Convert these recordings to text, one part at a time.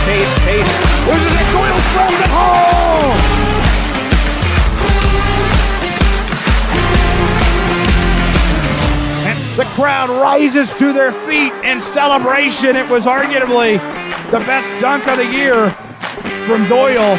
Pace. Loses it. Doyle throws it home. And the crowd rises to their feet in celebration. It was arguably the best dunk of the year from Doyle.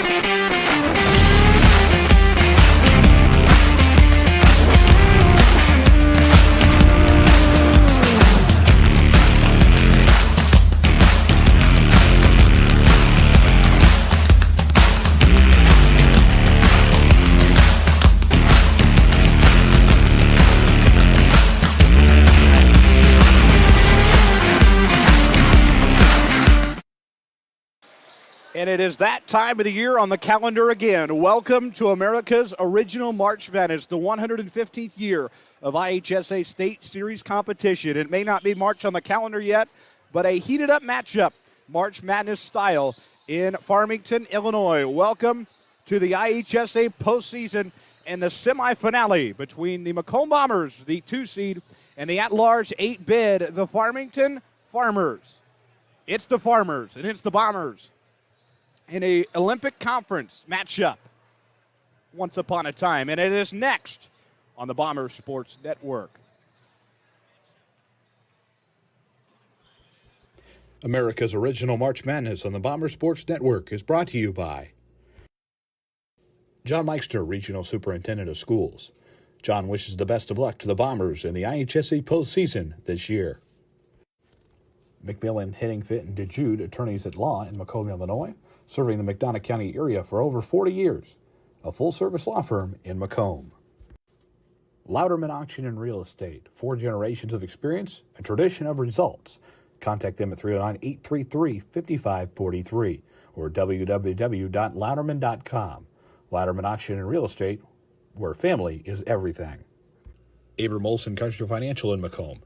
And it is that time of the year on the calendar again. Welcome to America's Original March Madness, the 115th year of IHSA State Series competition. It may not be March on the calendar yet, but a heated up matchup, March Madness style, in Farmington, Illinois. Welcome to the IHSA postseason and the semifinale between the Macomb Bombers, the 2 seed, and the at-large 8 bid, the Farmington Farmers. It's the Farmers and it's the Bombers in a Olympic Conference matchup once upon a time. And it is next on the Bomber Sports Network. America's Original March Madness on the Bomber Sports Network is brought to you by John Meister, Regional Superintendent of Schools. John wishes the best of luck to the Bombers in the IHSA postseason this year. McMillan, Henning, Fit, and DeJude, attorneys at law in Macomb, Illinois, serving the McDonough County area for over 40 years. A full-service law firm in Macomb. Louderman Auction and Real Estate, 4 generations of experience, a tradition of results. Contact them at 309-833-5543 or www.louderman.com. Louderman Auction and Real Estate, where family is everything. Abram Olson Country Financial in Macomb.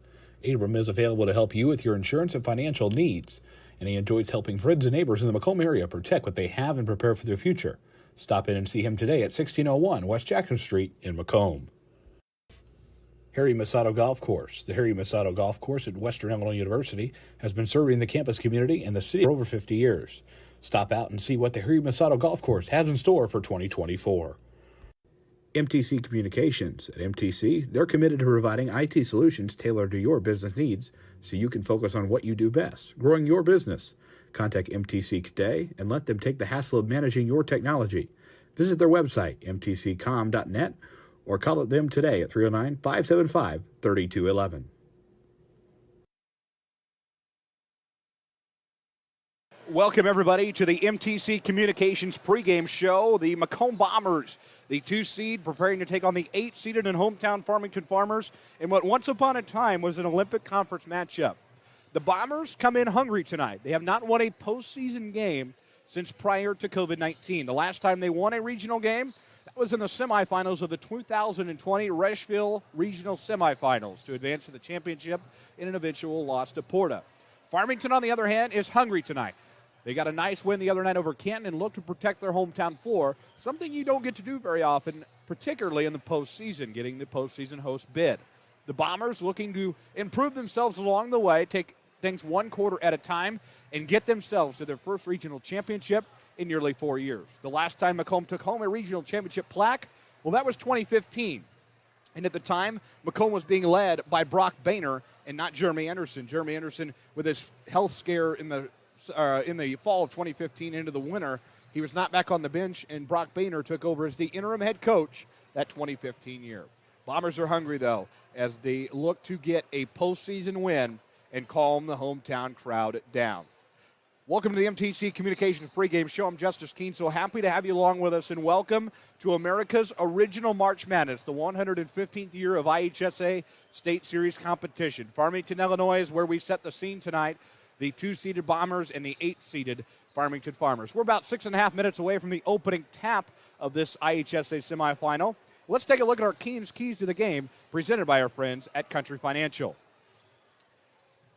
Abram is available to help you with your insurance and financial needs, and he enjoys helping friends and neighbors in the Macomb area protect what they have and prepare for their future. Stop in and see him today at 1601 West Jackson Street in Macomb. Harry Masato Golf Course. The Harry Masato Golf Course at Western Illinois University has been serving the campus community and the city for over 50 years. Stop out and see what the Harry Masato Golf Course has in store for 2024. MTC Communications. At MTC, they're committed to providing IT solutions tailored to your business needs so you can focus on what you do best, growing your business. Contact MTC today and let them take the hassle of managing your technology. Visit their website, mtccom.net, or call them today at 309-575-3211. Welcome, everybody, to the MTC Communications pregame show. The Macomb Bombers, the 2 seed, preparing to take on the 8 seeded and hometown Farmington Farmers in what once upon a time was an Olympic Conference matchup. The Bombers come in hungry tonight. They have not won a postseason game since prior to COVID-19. The last time they won a regional game, that was in the semifinals of the 2020 Rushville Regional Semifinals to advance to the championship in an eventual loss to Porta. Farmington, on the other hand, is hungry tonight. They got a nice win the other night over Canton and look to protect their hometown floor, something you don't get to do very often, particularly in the postseason, getting the postseason host bid. The Bombers looking to improve themselves along the way, take things 1 quarter at a time, and get themselves to their first regional championship in nearly 4 years. The last time Macomb took home a regional championship plaque, well, that was 2015. And at the time, Macomb was being led by Brock Boehner and not Jeremy Anderson. Jeremy Anderson, with his health scare in the fall of 2015 into the winter, he was not back on the bench, and Brock Boehner took over as the interim head coach that 2015 year. Bombers are hungry, though, as they look to get a postseason win and calm the hometown crowd down. Welcome to the MTC Communications pregame show. I'm Justice Keene, so happy to have you along with us, and welcome to America's Original March Madness, the 115th year of IHSA State Series competition. Farmington, Illinois is where we set the scene tonight. The 2-seeded Bombers and the 8-seeded Farmington Farmers. We're about 6.5 minutes away from the opening tap of this IHSA semifinal. Let's take a look at our keys to the game presented by our friends at Country Financial.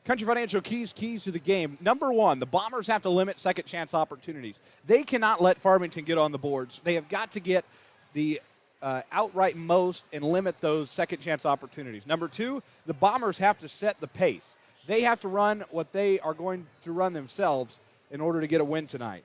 Country Financial keys to the game. Number 1, the Bombers have to limit second chance opportunities. They cannot let Farmington get on the boards. They have got to get the outright most and limit those second chance opportunities. Number 2, the Bombers have to set the pace. They have to run what they are going to run themselves in order to get a win tonight.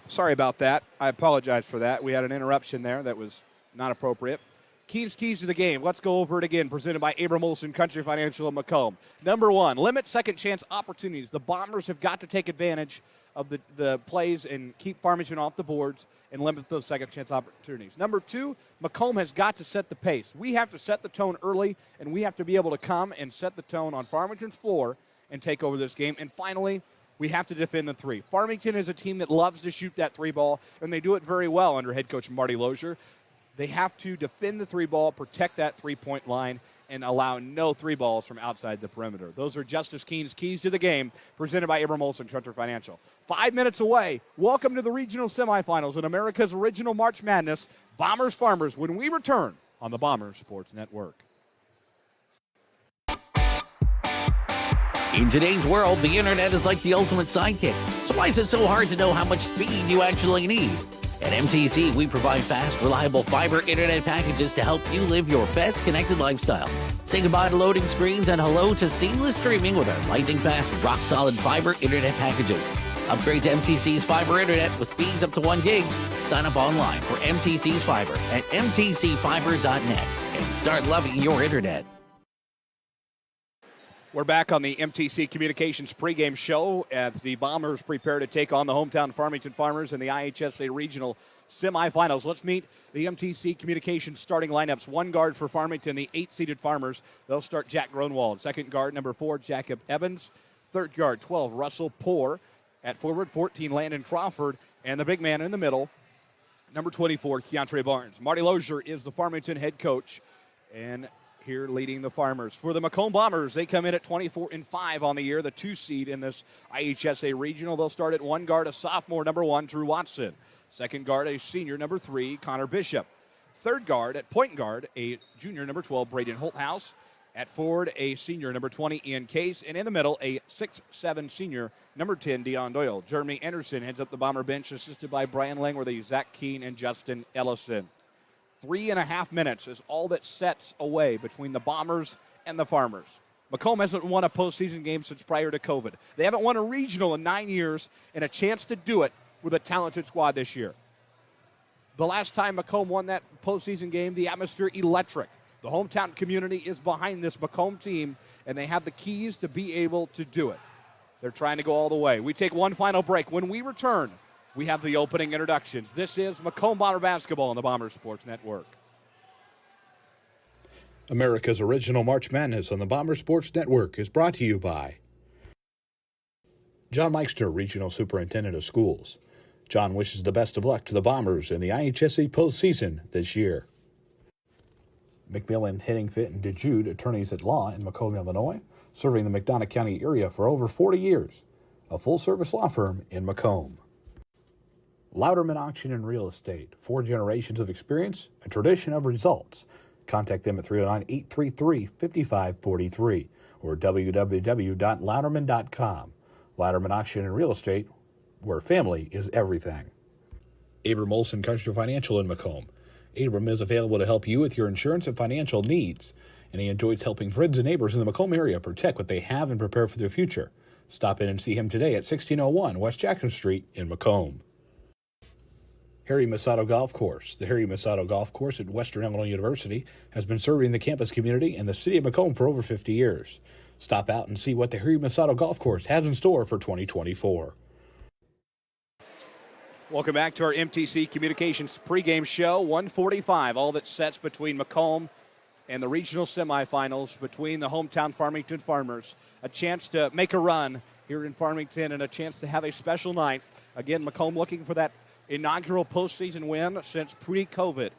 Sorry about that. I apologize for that. We had an interruption there that was not appropriate. Keys to the game. Let's go over it again. Presented by Abram Olson Country Financial in Macomb. Number one, limit second chance opportunities. The Bombers have got to take advantage of the plays and keep Farmington off the boards and limit those second chance opportunities. Number two, Macomb has got to set the pace. We have to set the tone early, and we have to be able to come and set the tone on Farmington's floor and take over this game. And finally, we have to defend the three. Farmington is a team that loves to shoot that three ball, and they do it very well under head coach Marty Lozier. They have to defend the three ball, protect that three-point line, and allow no three balls from outside the perimeter. Those are Justice Keene's keys to the game, presented by Abram Olson Country Financial. 5 minutes away. Welcome to the regional semifinals in America's original March Madness, Bombers Farmers, when we return on the Bombers Sports Network. In today's world, the internet is like the ultimate sidekick. So why is it so hard to know how much speed you actually need? At MTC, we provide fast, reliable fiber internet packages to help you live your best connected lifestyle. Say goodbye to loading screens and hello to seamless streaming with our lightning-fast, rock-solid fiber internet packages. Upgrade to MTC's fiber internet with speeds up to 1 gig. Sign up online for MTC's fiber at mtcfiber.net and start loving your internet. We're back on the MTC Communications pregame show as the Bombers prepare to take on the hometown Farmington Farmers in the IHSA Regional semifinals. Let's meet the MTC Communications starting lineups. One guard for Farmington, the 8-seeded Farmers. They'll start Jack Gronwald. Second guard, number 4, Jacob Evans. Third guard, 12, Russell Poore. At forward, 14, Landon Crawford. And the big man in the middle, number 24, Keontre Barnes. Marty Lozier is the Farmington head coach. And here leading the Farmers. For the Macomb Bombers, they come in at 24-5 on the year, the 2 seed in this IHSA Regional. They'll start at one guard, a sophomore, number 1, Drew Watson. Second guard, a senior, number 3, Connor Bishop. Third guard, at point guard, a junior, number 12, Braden Holthouse. At forward, a senior, number 20, Ian Case. And in the middle, a 6'7 senior, number 10, Deion Doyle. Jeremy Anderson heads up the Bomber bench, assisted by Brian Langworthy, Zach Keene, and Justin Ellison. 3.5 minutes is all that sets away between the Bombers and the Farmers. Macomb hasn't won a postseason game since prior to COVID. They haven't won a regional in 9 years, and a chance to do it with a talented squad this year. The last time Macomb won that postseason game, the atmosphere electric. The hometown community is behind this Macomb team, and they have the keys to be able to do it. They're trying to go all the way. We take one final break. When we return, we have the opening introductions. This is Macomb Bomber Basketball on the Bomber Sports Network. America's original March Madness on the Bomber Sports Network is brought to you by John Meister, Regional Superintendent of Schools. John wishes the best of luck to the Bombers in the IHSA postseason this year. McMillan, Henning Fit, and DeJude, attorneys at law in Macomb, Illinois, serving the McDonough County area for over 40 years. A full-service law firm in Macomb. Louderman Auction and Real Estate, 4 generations of experience, a tradition of results. Contact them at 309-833-5543 or www.louderman.com. Louderman Auction and Real Estate, where family is everything. Abram Olson Country Financial in Macomb. Abram is available to help you with your insurance and financial needs, and he enjoys helping friends and neighbors in the Macomb area protect what they have and prepare for their future. Stop in and see him today at 1601 West Jackson Street in Macomb. Harry Masato Golf Course. The Harry Masato Golf Course at Western Illinois University has been serving the campus community and the city of Macomb for over 50 years. Stop out and see what the Harry Masato Golf Course has in store for 2024. Welcome back to our MTC Communications pregame show. 1:45, all that sets between Macomb and the regional semifinals between the hometown Farmington Farmers. A chance to make a run here in Farmington and a chance to have a special night. Again, Macomb looking for that inaugural postseason win since pre-COVID.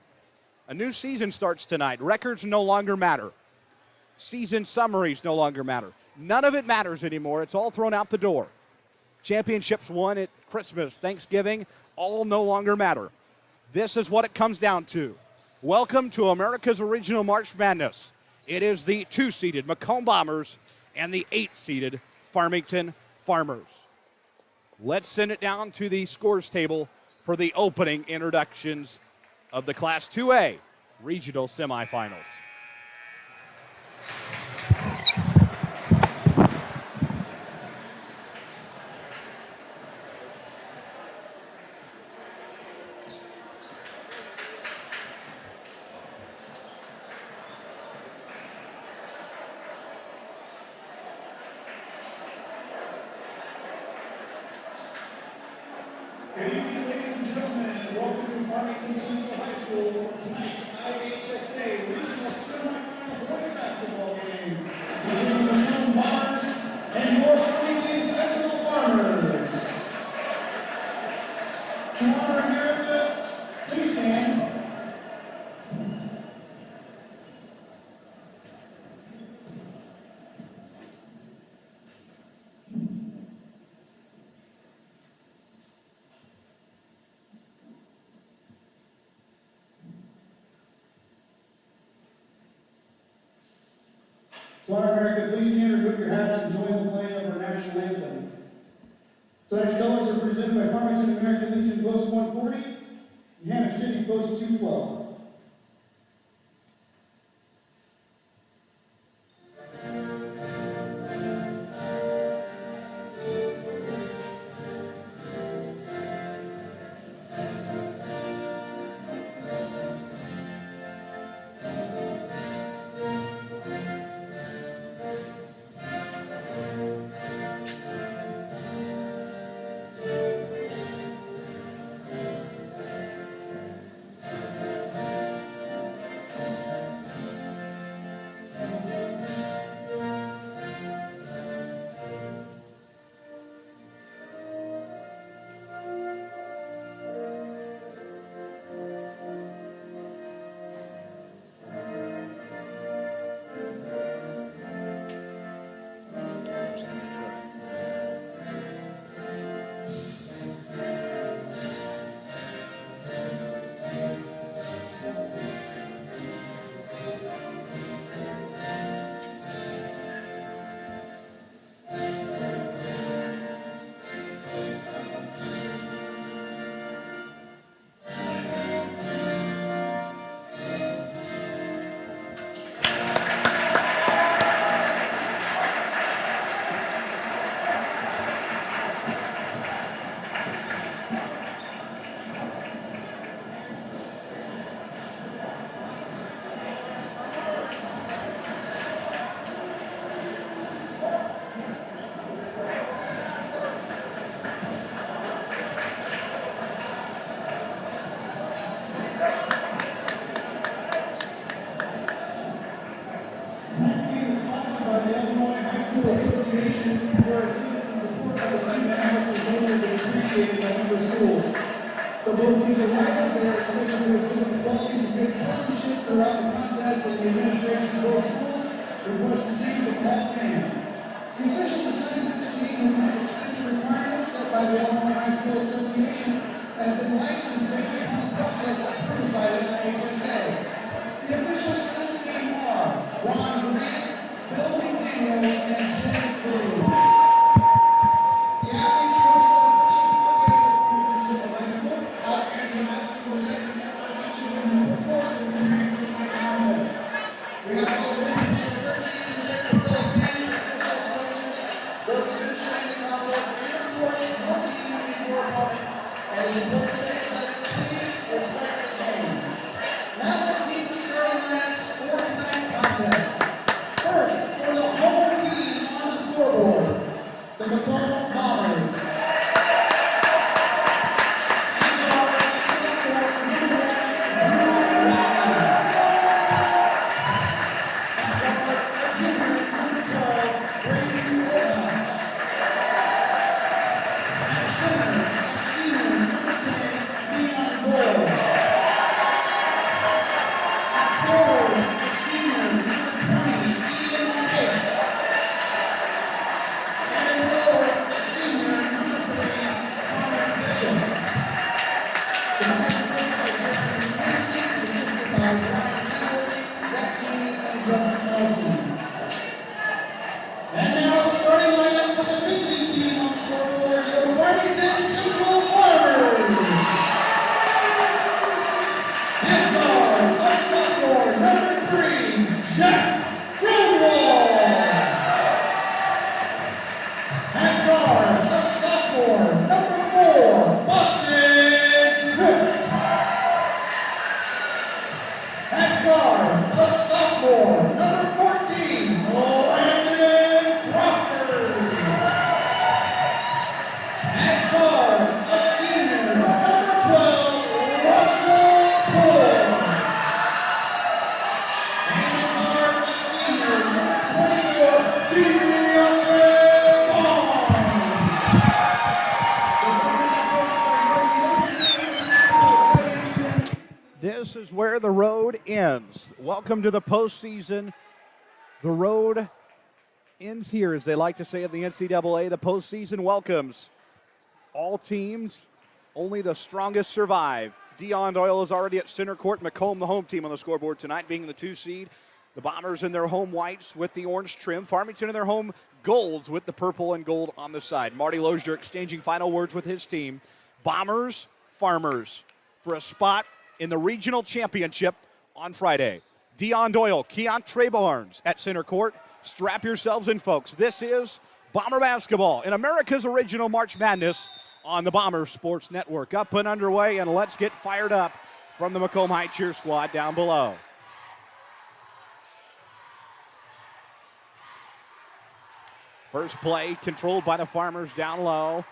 A new season starts tonight. Records no longer matter. Season summaries no longer matter. None of it matters anymore. It's all thrown out the door. Championships won at Christmas, Thanksgiving, all no longer matter. This is what it comes down to. Welcome to America's original March Madness. It is the 2-seeded Macomb Bombers and the 8-seeded Farmington Farmers. Let's send it down to the scores table for the opening introductions of the Class 2A regional semifinals. Good evening, ladies and gentlemen, and welcome to Farmington Central High School for tonight's IHSA Regional Semifinal Boys Basketball game between the Macomb Farmers and your Farmington Central Farmers. To honor America, please stand. To honor America, please stand, remove your hats, and join the playing of our national anthem. Tonight's colors are presented by Farmington American Legion Post 140 and Hannah City Post 212. Tonight's game is sponsored by the Illinois High School Association, where attendance and support of the student athletes and coaches is appreciated by member schools. For both teams and rivals, they are expected to exhibit the qualities of good sportsmanship throughout the contest, and the administration of both schools requests the same from all fans. The officials assigned to this game have met extensive requirements set by the Illinois High School Association and have been licensed based upon the process approved by the IHSA. The officials for this game are Ron Grant, Bill McDaniels, and Jay Williams. The athletes, coaches, and officials are guests at Farmington Central High School. All fans are asked to present and have each of them to report and preparing for tonight's contest. We ask all attendees to courtesy and respect for fellow fans, officials, coaches, those administering the contest, and of course, your team and your opponent. And as important today is that please respect the game. Now let's meet the starting lineups for tonight's contest. First, for the home team on the scoreboard, This is where the road ends. Welcome to the postseason. The road ends here, as they like to say in the NCAA. The postseason welcomes all teams. Only the strongest survive. Dion Doyle is already at center court. Macomb, the home team on the scoreboard tonight, being the 2 seed. The Bombers in their home whites with the orange trim. Farmington in their home golds with the purple and gold on the side. Marty Lozier exchanging final words with his team. Bombers, Farmers for a spot in the regional championship on Friday. Dion Doyle, Keontre Barnes at center court. Strap yourselves in, folks. This is Bomber basketball in America's original March Madness on the Bomber Sports Network. Up and underway, and let's get fired up from the Macomb High cheer squad down below. First play controlled by the Farmers down low.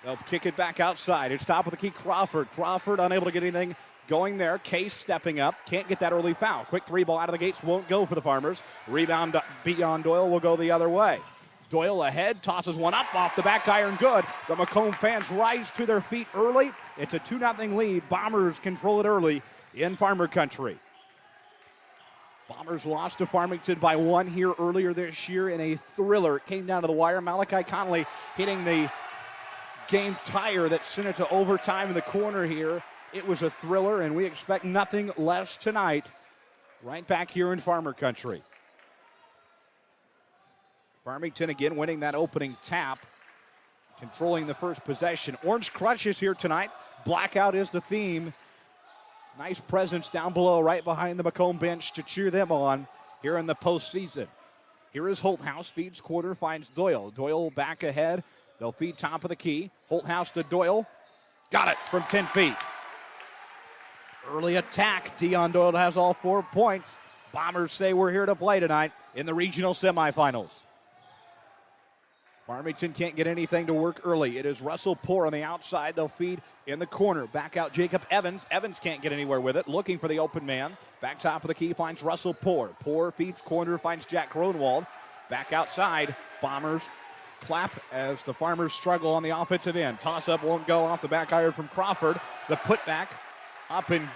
They'll kick it back outside. It's top of the key, Crawford. Crawford unable to get anything going there. Case stepping up. Can't get that early foul. Quick three ball out of the gates won't go for the Farmers. Rebound beyond Doyle will go the other way. Doyle ahead, tosses one up off the back iron. Good. The Macomb fans rise to their feet early. It's a 2-0 lead. Bombers control it early in Farmer Country. Bombers lost to Farmington by 1 here earlier this year in a thriller. It came down to the wire. Malachi Conley hitting the game tire that sent it to overtime in the corner here. It was a thriller, and we expect nothing less tonight right back here in Farmer Country. Farmington again winning that opening tap, controlling the first possession. Orange Crush is here tonight. Blackout is the theme. Nice presence down below, right behind the Macomb bench to cheer them on here in the postseason. Here is Holthouse, feeds quarter, finds Doyle. Doyle back ahead. They'll feed top of the key. Holthouse to Doyle. Got it from 10 feet. Early attack. Dion Doyle has all 4 points. Bombers say we're here to play tonight in the regional semifinals. Farmington can't get anything to work early. It is Russell Poor on the outside. They'll feed in the corner. Back out Jacob Evans. Evans can't get anywhere with it. Looking for the open man. Back top of the key finds Russell Poor. Poor feeds corner, finds Jack Kronwald. Back outside. Bombers clap as the Farmers struggle on the offensive end. Toss up won't go off the back iron from Crawford. The putback up, and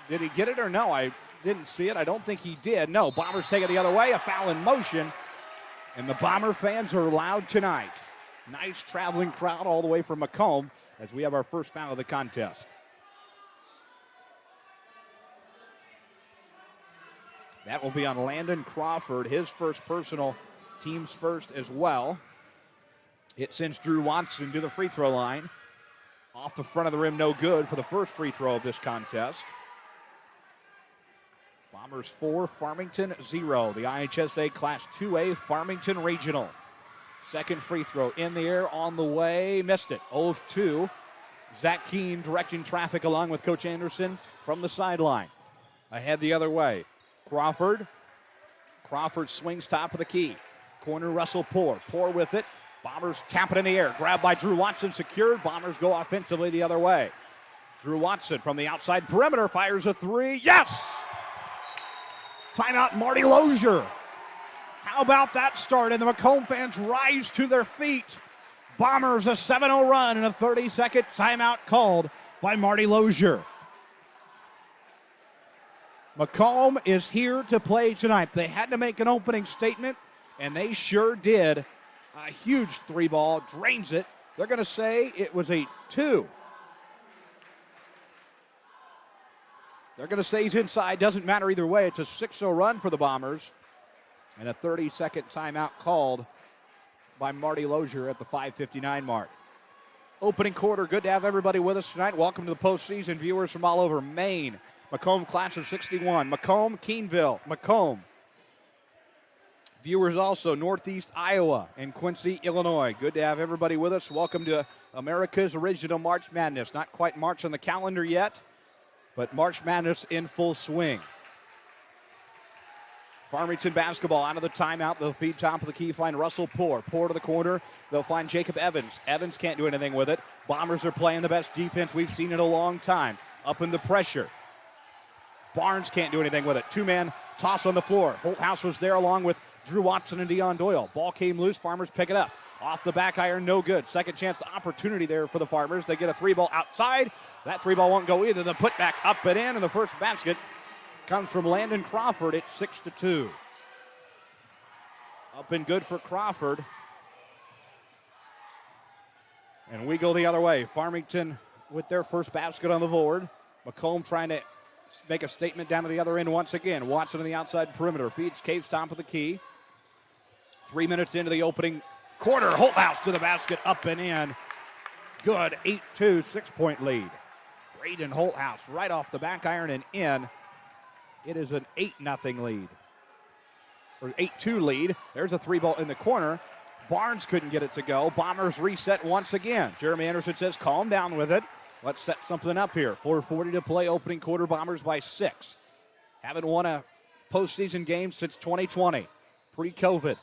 did he get it or no? I didn't see it. I don't think he did. No, Bombers take it the other way. A foul in motion. And the Bomber fans are loud tonight. Nice traveling crowd all the way from Macomb as we have our first foul of the contest. That will be on Landon Crawford, his first personal, team's first as well. It sends Drew Watson to the free throw line. Off the front of the rim, no good for the first free throw of this contest. Bombers 4, Farmington 0. The IHSA Class 2A Farmington Regional. Second free throw in the air, on the way, missed it. 0 of 2. Zach Keene directing traffic along with Coach Anderson from the sideline. Ahead the other way. Crawford swings top of the key. Corner Russell Poor. Poor with it. Bombers tap it in the air. Grabbed by Drew Watson, secured. Bombers go offensively the other way. Drew Watson from the outside perimeter fires a three. Yes! Timeout, Marty Lozier. How about that start? And the Macomb fans rise to their feet. Bombers a 7-0 run and a 30-second timeout called by Marty Lozier. Macomb is here to play tonight. They had to make an opening statement, and they sure did. A huge three ball, drains it. They're going to say it was a 2. They're going to say he's inside. Doesn't matter either way. It's a 6-0 run for the Bombers. And a 30-second timeout called by Marty Lozier at the 5:59 mark. Opening quarter. Good to have everybody with us tonight. Welcome to the postseason. Viewers from all over Maine. Macomb class of 61. Macomb, Keenville, Macomb. Viewers also Northeast Iowa and Quincy, Illinois. Good to have everybody with us. Welcome to America's original March Madness. Not quite March on the calendar yet, but March Madness in full swing. Farmington basketball out of the timeout. They'll feed top of the key, find Russell Poor. Poor to the corner. They'll find Jacob Evans. Evans can't do anything with it. Bombers are playing the best defense we've seen in a long time. Up in the pressure. Barnes can't do anything with it. Two-man toss on the floor. Holthouse was there along with Drew Watson and Dion Doyle. Ball came loose. Farmers pick it up. Off the back iron, no good. Second chance opportunity there for the Farmers. They get a 3-ball outside. That 3-ball won't go either. The putback up and in, and the first basket comes from Landon Crawford. It's 6-2. Up and good for Crawford. And we go the other way. Farmington with their first basket on the board. Macomb trying to make a statement down to the other end once again. Watson on the outside perimeter. Feeds Caves top of the key. 3 minutes into the opening quarter. Holthouse to the basket, up and in. Good, 8-2, 6-point lead. Braden Holthouse right off the back iron and in. It is an 8-0 lead. Or 8-2 lead. There's a 3-ball in the corner. Barnes couldn't get it to go. Bombers reset once again. Jeremy Anderson says, calm down with it. Let's set something up here. 4:40 to play, opening quarter, Bombers by 6. Haven't won a postseason game since 2020, pre-COVID.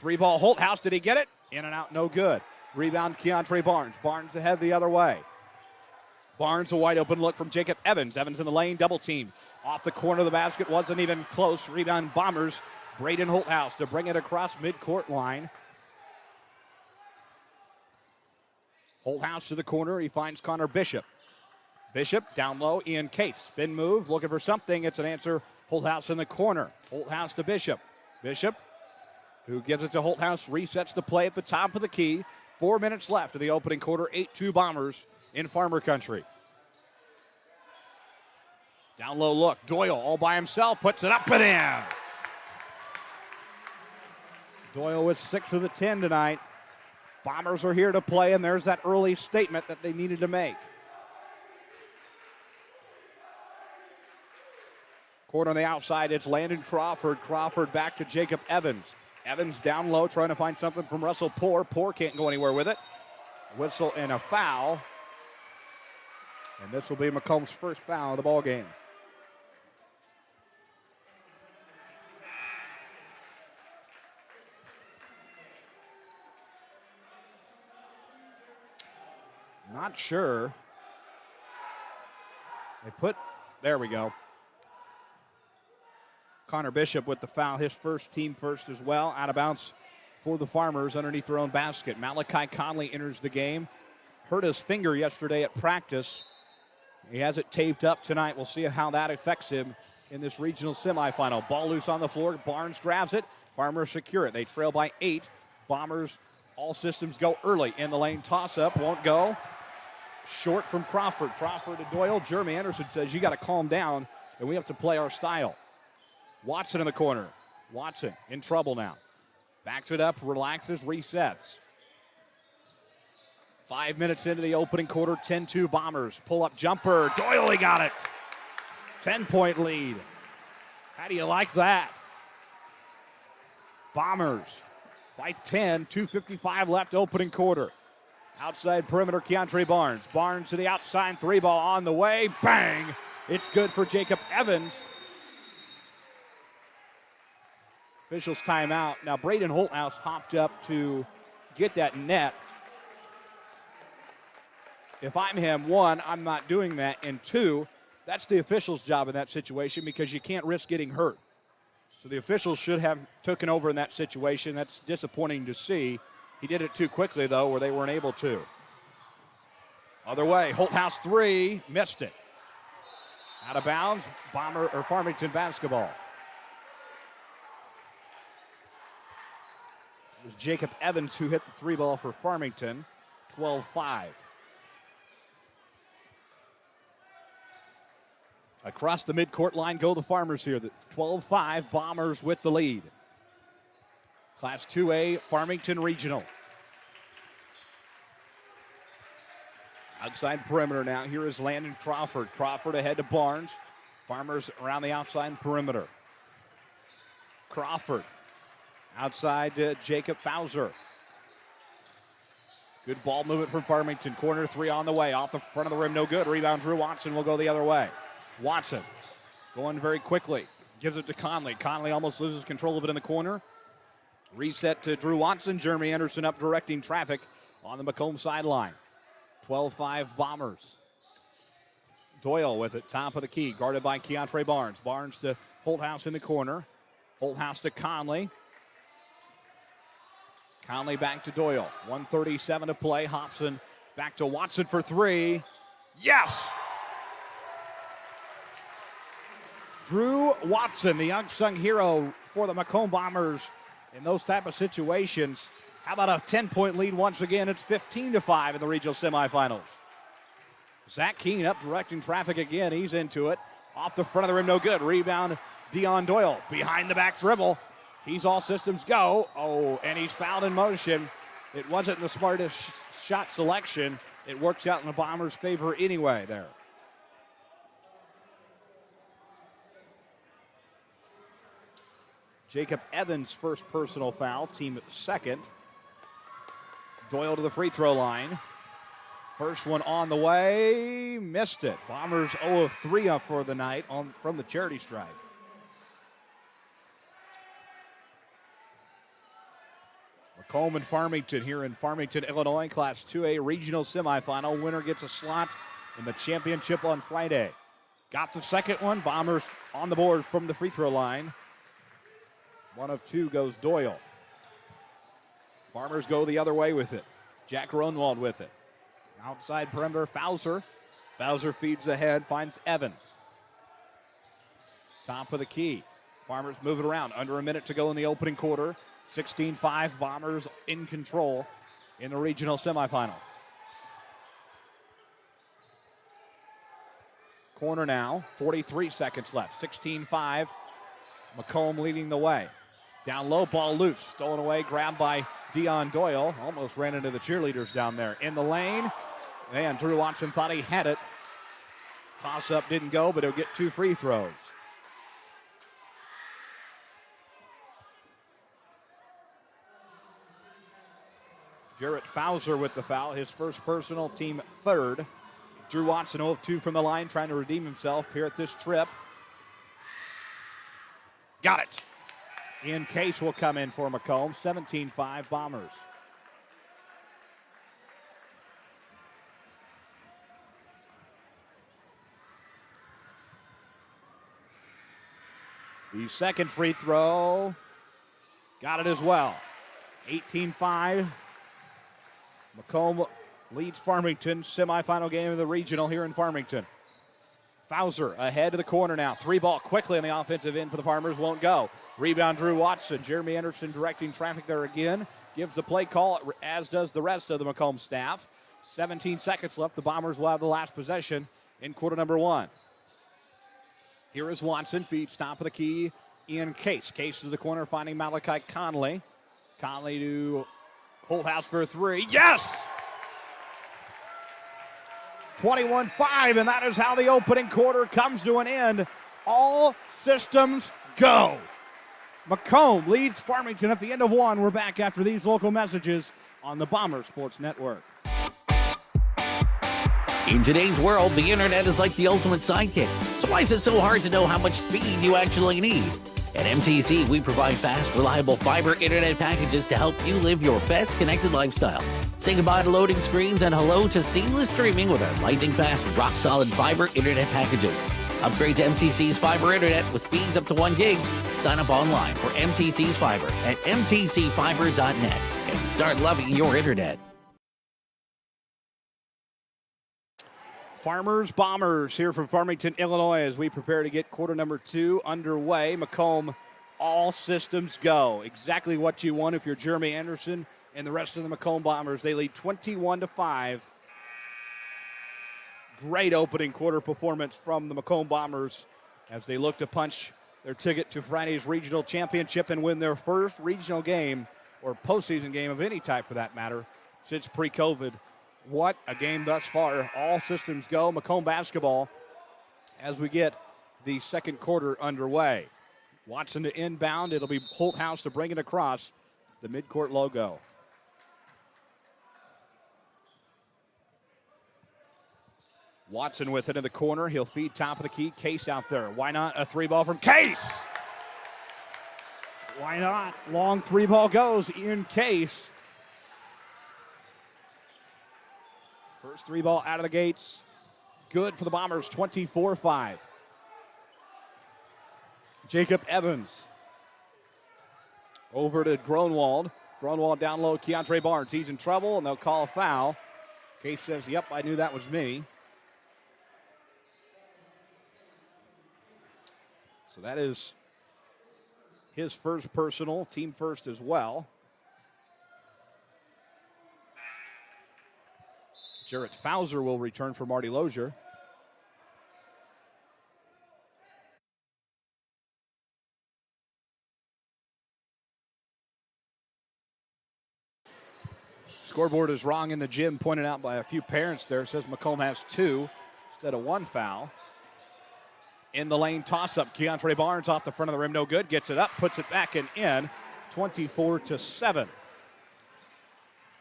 3-ball Holthouse, did he get it? In and out, no good. Rebound, Keontre Barnes. Barnes ahead the other way. Barnes, a wide open look from Jacob Evans. Evans in the lane, double team. Off the corner of the basket, wasn't even close. Rebound, Bombers. Braden Holthouse to bring it across midcourt line. Holthouse to the corner, he finds Connor Bishop. Bishop down low, Ian Case. Spin move, looking for something. It's an answer. Holthouse in the corner. Holthouse to Bishop. Bishop, who gives it to Holthouse, resets the play at the top of the key. 4 minutes left of the opening quarter. 8-2 Bombers in Farmer Country. Down low look. Doyle all by himself, puts it up and in. Doyle with 6 of the 10 tonight. Bombers are here to play, and there's that early statement that they needed to make. Corner on the outside, it's Landon Crawford. Crawford back to Jacob Evans. Evans down low, trying to find something from Russell Poor. Poor can't go anywhere with it. Whistle and a foul. And this will be Macomb's first foul of the ball game. Not sure. There we go. Connor Bishop with the foul, his first, team first as well. Out of bounds for the Farmers underneath their own basket. Malachi Conley enters the game. Hurt his finger yesterday at practice. He has it taped up tonight. We'll see how that affects him in this regional semifinal. Ball loose on the floor. Barnes grabs it. Farmers secure it. They trail by 8. Bombers, all systems go early. In the lane, toss-up, won't go. Short from Crawford. Crawford to Doyle. Jeremy Anderson says, you got to calm down, and we have to play our style. Watson in the corner. Watson in trouble now. Backs it up, relaxes, resets. 5 minutes into the opening quarter, 10-2 Bombers. Pull-up jumper. Doyle, he got it. 10-point lead. How do you like that? Bombers by 10, 2:55 left opening quarter. Outside perimeter, Keontre Barnes. Barnes to the outside, 3-ball on the way. Bang! It's good for Jacob Evans. Officials timeout. Now Braden Holthouse hopped up to get that net. If I'm him, 1, I'm not doing that. And 2, that's the official's job in that situation because you can't risk getting hurt. So the officials should have taken over in that situation. That's disappointing to see. He did it too quickly, though, where they weren't able to. Other way, Holthouse 3, missed it. Out of bounds, Farmington basketball. It was Jacob Evans who hit the 3-ball for Farmington, 12-5. Across the midcourt line go the Farmers here. The 12-5, Bombers with the lead. Class 2A, Farmington Regional. Outside perimeter now. Here is Landon Crawford. Crawford ahead to Barnes. Farmers around the outside perimeter. Crawford outside to Jacob Fauser. Good ball movement from Farmington. Corner 3 on the way. Off the front of the rim, no good. Rebound, Drew Watson will go the other way. Watson going very quickly. Gives it to Conley. Conley almost loses control of it in the corner. Reset to Drew Watson. Jeremy Anderson up directing traffic on the Macomb sideline. 12-5 Bombers. Doyle with it, top of the key, guarded by Keontre Barnes. Barnes to Holthouse in the corner. Holthouse to Conley. Conley back to Doyle. 1:37 to play. Hobson back to Watson for three. Yes! Drew Watson, the unsung hero for the Macomb Bombers in those type of situations. How about a 10-point lead once again? It's 15-5 in the regional semifinals. Zach Keene up directing traffic again. He's into it. Off the front of the rim, no good. Rebound, Dion Doyle. Behind the back dribble. He's all systems go. Oh, and he's fouled in motion. It wasn't the smartest shot selection. It works out in the Bombers' favor anyway there. Jacob Evans' first personal foul, team second. Doyle to the free throw line. First one on the way, missed it. Bombers 0 of 3 up for the night from the charity stripe. Macomb and Farmington here in Farmington, Illinois, Class 2A regional semifinal. Winner gets a slot in the championship on Friday. Got the second one. Bombers on the board from the free throw line. 1 of 2 goes Doyle. Farmers go the other way with it. Jack Ronwald with it. Outside perimeter, Fowler. Fowler feeds ahead, finds Evans. Top of the key. Farmers move it around. Under a minute to go in the opening quarter. 16-5, Bombers in control in the regional semifinal. Corner now, 43 seconds left. 16-5, Macomb leading the way. Down low, ball loose, stolen away, grabbed by Dion Doyle. Almost ran into the cheerleaders down there. In the lane, and Drew Watson thought he had it. Toss-up didn't go, but he'll get 2 free throws. Jarrett Fowler with the foul, his first personal, team third. Drew Watson 0 of 2 from the line, trying to redeem himself here at this trip. Got it. In case will come in for Macomb. 17-5 Bombers. The second free throw. Got it as well. 18-5. Macomb leads Farmington. Semifinal game of the regional here in Farmington. Fowler ahead to the corner now. 3-ball quickly on the offensive end for the Farmers. Won't go. Rebound Drew Watson. Jeremy Anderson directing traffic there again. Gives the play call, as does the rest of the Macomb staff. 17 seconds left. The Bombers will have the last possession in quarter number 1. Here is Watson. Feeds top of the key in Case. Case to the corner, finding Malachi Conley. Conley to Holthouse for a 3. Yes! 21-5, and that is how the opening quarter comes to an end. All systems go. Macomb leads Farmington at the end of 1. We're back after these local messages on the Bomber Sports Network. In today's world, the internet is like the ultimate sidekick. So why is it so hard to know how much speed you actually need? At MTC, we provide fast, reliable fiber internet packages to help you live your best connected lifestyle. Say goodbye to loading screens and hello to seamless streaming with our lightning-fast, rock-solid fiber internet packages. Upgrade to MTC's fiber internet with speeds up to 1 gig. Sign up online for MTC's fiber at mtcfiber.net and start loving your internet. Farmers Bombers here from Farmington, Illinois, as we prepare to get quarter number 2 underway. Macomb, all systems go. Exactly what you want if you're Jeremy Anderson and the rest of the Macomb Bombers. They lead 21-5. Great opening quarter performance from the Macomb Bombers as they look to punch their ticket to Friday's regional championship and win their first regional game or postseason game of any type for that matter since pre-COVID. What a game thus far. All systems go. Macomb basketball as we get the second quarter underway. Watson to inbound. It'll be Holthouse to bring it across the midcourt logo. Watson with it in the corner. He'll feed top of the key. Case out there. Why not a 3-ball from Case? Why not? Long 3-ball goes in Case. First 3-ball out of the gates. Good for the Bombers, 24-5. Jacob Evans. Over to Gronwald. Grunwald down low, Keontre Barnes. He's in trouble, and they'll call a foul. Case says, yep, I knew that was me. So that is his first personal, team first as well. Jarrett Fauser will return for Marty Lozier. Scoreboard is wrong in the gym, pointed out by a few parents there. It says Macomb has 2 instead of 1 foul. In the lane toss-up, Keontre Barnes off the front of the rim, no good. Gets it up, puts it back and in, 24-7.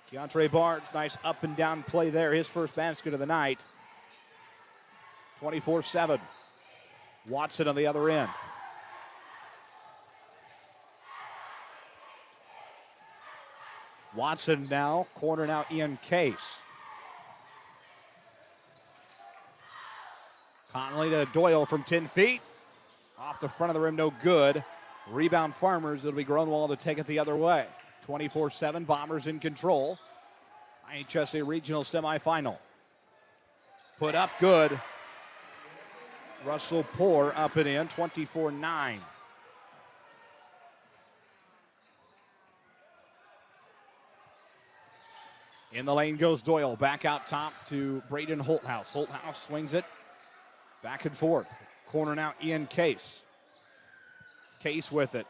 Keontre Barnes, nice up and down play there. His first basket of the night. 24-7. Watson on the other end. Watson now, corner now, Ian Case. Conley to Doyle from 10 feet. Off the front of the rim, no good. Rebound Farmers, it'll be Grunwald to take it the other way. 24-7, Bombers in control. IHSA Regional semifinal. Put up, good. Russell Poor up and in, 24-9. In the lane goes Doyle. Back out top to Braden Holthouse. Holthouse swings it back and forth. Corner now, Ian Case. Case with it.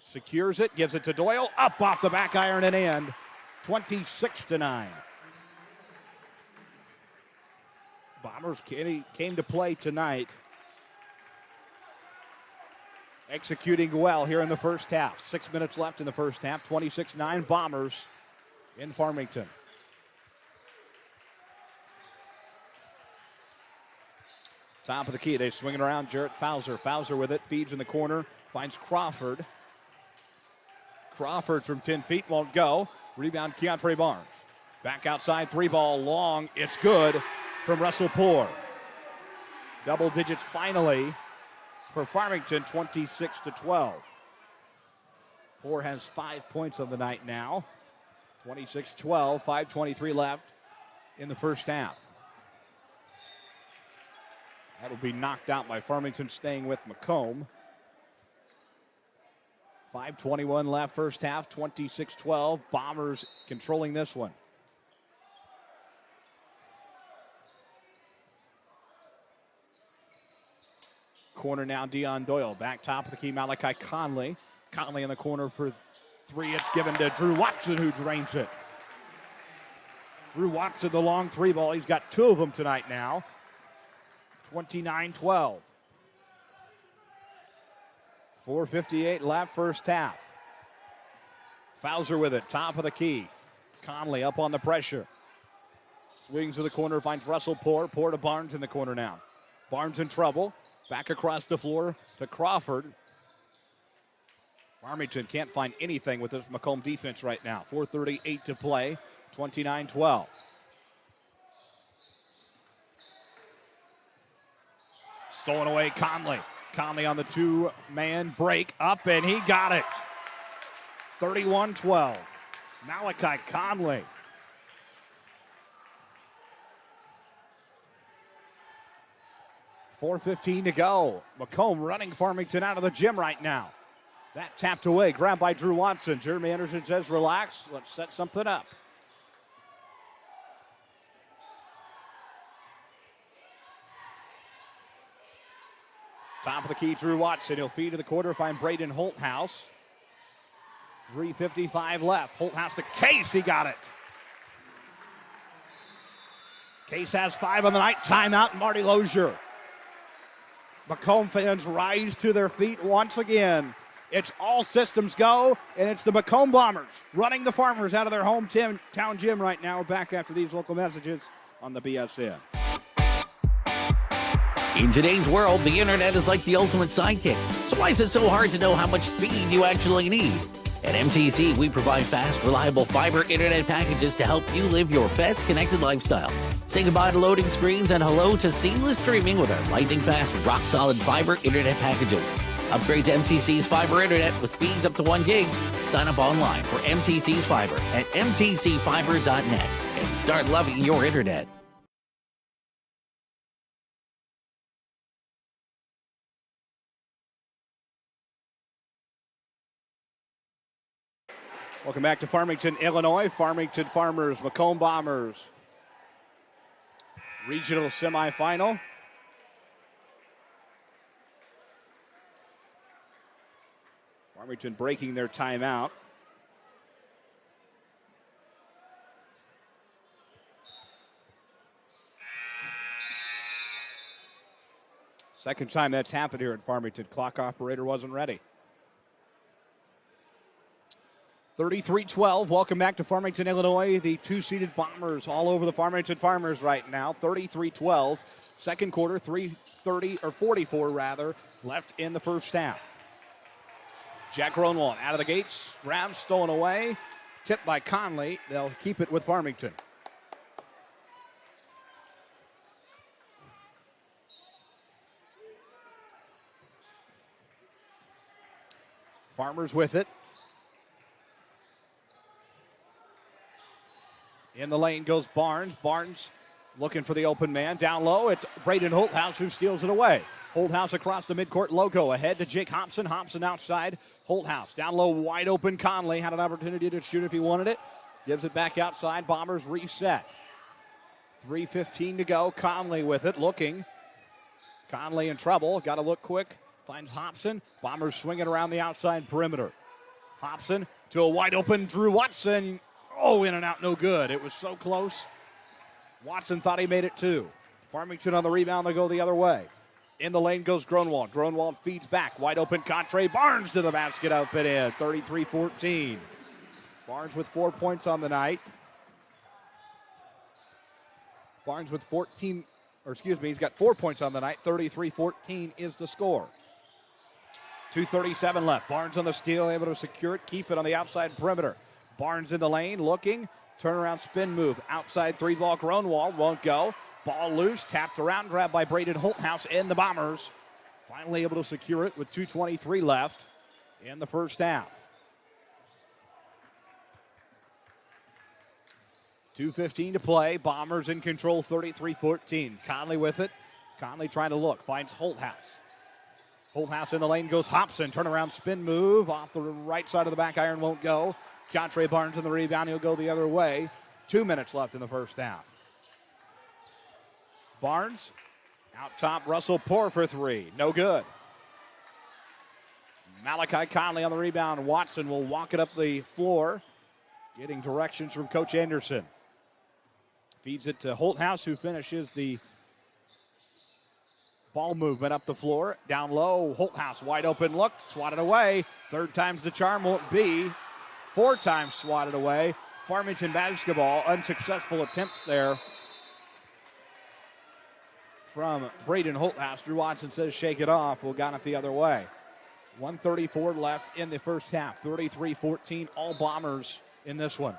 Secures it, gives it to Doyle. Up off the back iron and in. 26-9. Bombers came to play tonight. Executing well here in the first half. 6 minutes left in the first half. 26-9 Bombers in Farmington. Top of the key, they swing it around. Jarrett Fauser. Fauser with it, feeds in the corner, finds Crawford. Crawford from 10 feet won't go. Rebound, Keontre Barnes. Back outside, 3-ball long. It's good from Russell Poor. Double digits finally for Farmington, 26-12. Poor has 5 points on the night now. 26-12, 5:23 left in the first half. That'll be knocked out by Farmington, staying with Macomb. 5:21 left first half, 26-12. Bombers controlling this one. Corner now, Dion Doyle. Back top of the key, Malachi Conley. Conley in the corner for 3. It's given to Drew Watson, who drains it. Drew Watson, the long 3-ball. He's got 2 of them tonight now. 29-12. 4:58 left first half. Fauser with it, top of the key. Conley up on the pressure. Swings to the corner, finds Russell Poor. Poor to Barnes in the corner now. Barnes in trouble. Back across the floor to Crawford. Farmington can't find anything with this Macomb defense right now. 4:38 to play, 29-12. Stolen away, Conley. Conley on the 2-man break. Up, and he got it. 31-12. Malachi Conley. .4:15 to go. Macomb running Farmington out of the gym right now. That tapped away, grabbed by Drew Watson. Jeremy Anderson says, relax, let's set something up. Top of the key, Drew Watson. He'll feed to the quarter, find Braden Holthouse. 3:55 left. Holthouse to Case, he got it. Case has 5 on the night. Timeout, Marty Lozier. Macomb fans rise to their feet once again. It's all systems go, and it's the Macomb Bombers running the Farmers out of their hometown gym right now. We're back after these local messages on the BSN. In today's world, the internet is like the ultimate sidekick. So why is it so hard to know how much speed you actually need? At MTC, we provide fast, reliable fiber internet packages to help you live your best connected lifestyle. Say goodbye to loading screens and hello to seamless streaming with our lightning-fast, rock-solid fiber internet packages. Upgrade to MTC's fiber internet with speeds up to 1 gig. Sign up online for MTC's fiber at mtcfiber.net and start loving your internet. Welcome back to Farmington, Illinois. Farmington Farmers, Macomb Bombers. Regional semifinal. Farmington breaking their timeout. Second time that's happened here at Farmington. Clock operator wasn't ready. 33-12. Welcome back to Farmington, Illinois. The two-seeded Bombers all over the Farmington Farmers right now. 33-12. Second quarter, 44 left in the first half. Jack Gronwald out of the gates. Grabs stolen away. Tipped by Conley. They'll keep it with Farmington. Farmers with it. In the lane goes Barnes. Barnes looking for the open man. Down low, it's Braden Holthouse who steals it away. Holthouse across the midcourt logo. Ahead to Jake Hobson. Hobson outside. Holthouse down low, wide open. Conley had an opportunity to shoot if he wanted it. Gives it back outside. Bombers reset. 3:15 to go. Conley with it, looking. Conley in trouble. Got to look quick. Finds Hobson. Bombers swinging around the outside perimeter. Hobson to a wide open Drew Watson. Oh, in and out, no good. It was so close. Watson thought he made it too. Farmington on the rebound, they go the other way. In the lane goes Gronwald. Gronwald feeds back. Wide open Contre. Barnes to the basket, up and in. 33-14. Barnes with 4 points on the night. Barnes with he's got 4 points on the night. 33-14 is the score. 2:37 left. Barnes on the steal, able to secure it, keep it on the outside perimeter. Barnes in the lane, looking, turnaround spin move. Outside three ball, Gronwald won't go. Ball loose, tapped around, grabbed by Braden Holthouse and the Bombers. Finally able to secure it with 2:23 left in the first half. 2:15 to play. Bombers in control, 33-14. Conley with it. Conley trying to look, finds Holthouse. Holthouse in the lane goes Hobson. Turnaround spin move off the right side of the back iron, won't go. Contre Barnes in the rebound. He'll go the other way. 2 minutes left in the first half. Barnes out top. Russell Poor for three. No good. Malachi Conley on the rebound. Watson will walk it up the floor, getting directions from Coach Anderson. Feeds it to Holthouse, who finishes the ball movement up the floor. Down low, Holthouse wide open look, swatted away. Third time's the charm, won't be. 4 times swatted away. Farmington basketball, unsuccessful attempts there from Braden Holthouse. Drew Watson says shake it off. Well, got it the other way. 1:34 left in the first half. 33-14, all Bombers in this one.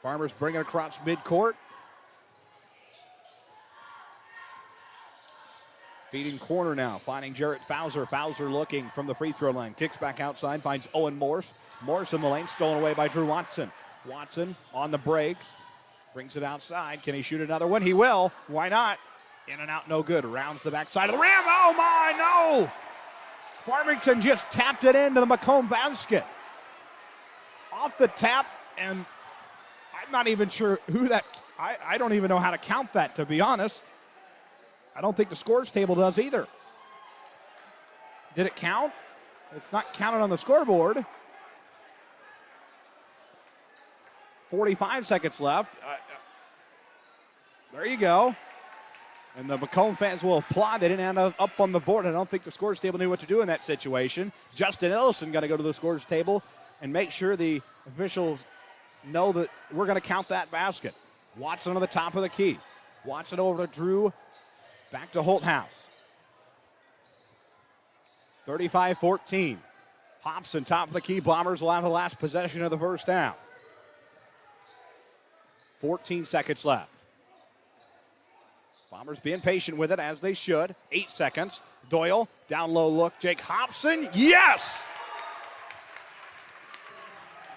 Farmers bring it across midcourt. Feeding corner now, finding Jarrett Fowler. Fowler looking from the free throw line. Kicks back outside, finds Owen Morse. Morse in the lane, stolen away by Drew Watson. Watson on the break, brings it outside. Can he shoot another one? He will. Why not? In and out, no good. Rounds the backside of the rim. Oh my, no! Farmington just tapped it into the Macomb basket. Off the tap, and I'm not even sure who that, I don't even know how to count that, to be honest. I don't think the scores table does either. Did it count? It's not counted on the scoreboard. 45 seconds left. There you go. And the Macomb fans will applaud. They didn't end up on the board. I don't think the scores table knew what to do in that situation. Justin Ellison got to go to the scores table and make sure the officials know that we're going to count that basket. Watson on the top of the key. Watson over to Drew. Back to Holthouse. 35-14. Hobson top of the key. Bombers will have the last possession of the first half. 14 seconds left. Bombers being patient with it, as they should. 8 seconds. Doyle, down low look. Jake Hobson, yes!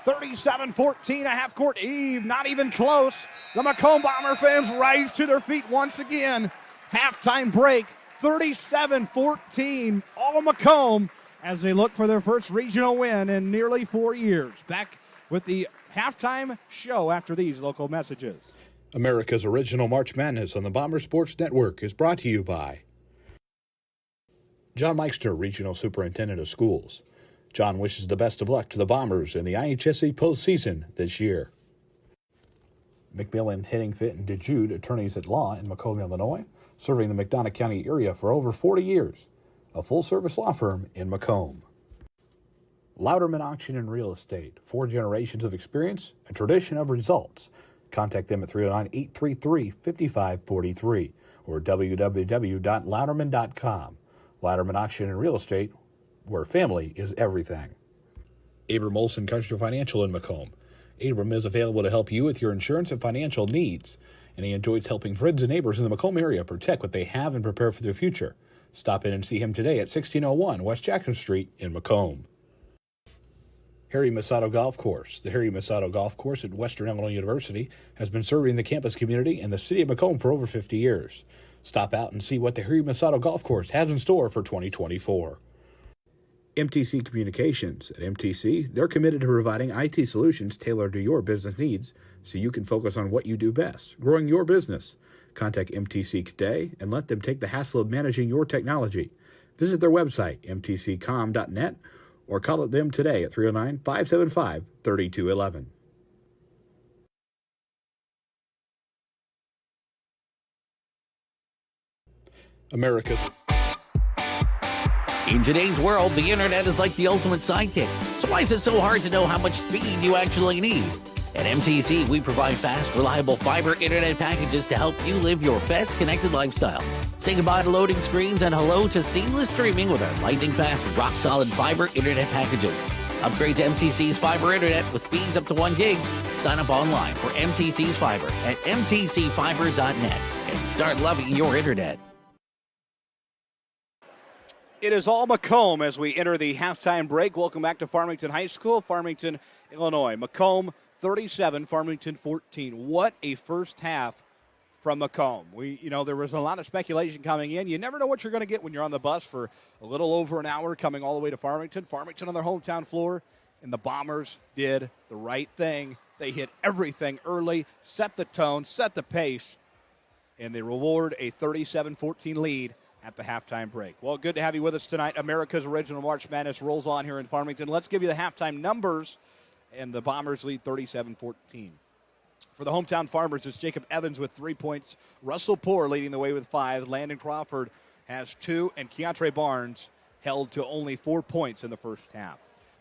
37-14, a half-court eve, not even close. The Macomb Bomber fans rise to their feet once again. Halftime break, 37-14, all Macomb, as they look for their first regional win in nearly 4 years. Back with the halftime show after these local messages. America's original March Madness on the Bomber Sports Network is brought to you by John Meister, Regional Superintendent of Schools. John wishes the best of luck to the Bombers in the IHSA postseason this year. McMillan, Henning Fit, and DeJude, attorneys at law in Macomb, Illinois, serving the McDonough County area for over 40 years. A full-service law firm in Macomb. Louderman Auction and Real Estate, 4 generations of experience, a tradition of results. Contact them at 309-833-5543 or www.louderman.com. Louderman Auction and Real Estate, where family is everything. Abram Olson Country Financial in Macomb. Abram is available to help you with your insurance and financial needs, and he enjoys helping friends and neighbors in the Macomb area protect what they have and prepare for their future. Stop in and see him today at 1601 West Jackson Street in Macomb. Harry Masato Golf Course. The Harry Masato Golf Course at Western Illinois University has been serving the campus community and the city of Macomb for over 50 years. Stop out and see what the Harry Masato Golf Course has in store for 2024. MTC Communications. At MTC, they're committed to providing IT solutions tailored to your business needs so you can focus on what you do best, growing your business. Contact MTC today and let them take the hassle of managing your technology. Visit their website, mtccom.net, or call them today at 309-575-3211. America's... In today's world, the internet is like the ultimate sidekick. So why is it so hard to know how much speed you actually need? At MTC, we provide fast, reliable fiber internet packages to help you live your best connected lifestyle. Say goodbye to loading screens and hello to seamless streaming with our lightning-fast, rock-solid fiber internet packages. Upgrade to MTC's fiber internet with speeds up to 1 gig. Sign up online for MTC's fiber at mtcfiber.net and start loving your internet. It is all Macomb as we enter the halftime break. Welcome back to Farmington High School, Farmington, Illinois. Macomb 37, Farmington 14. What a first half from Macomb. There was a lot of speculation coming in. You never know what you're going to get when you're on the bus for a little over an hour coming all the way to Farmington. Farmington on their hometown floor, and the Bombers did the right thing. They hit everything early, set the tone, set the pace, and they reward a 37-14 lead at the halftime break. Well, good to have you with us tonight. America's original March Madness rolls on here in Farmington. Let's give you the halftime numbers, and the Bombers lead 37-14. For the hometown Farmers, it's Jacob Evans with 3 points. Russell Poore leading the way with 5. Landon Crawford has 2, and Keontre Barnes held to only 4 points in the first half.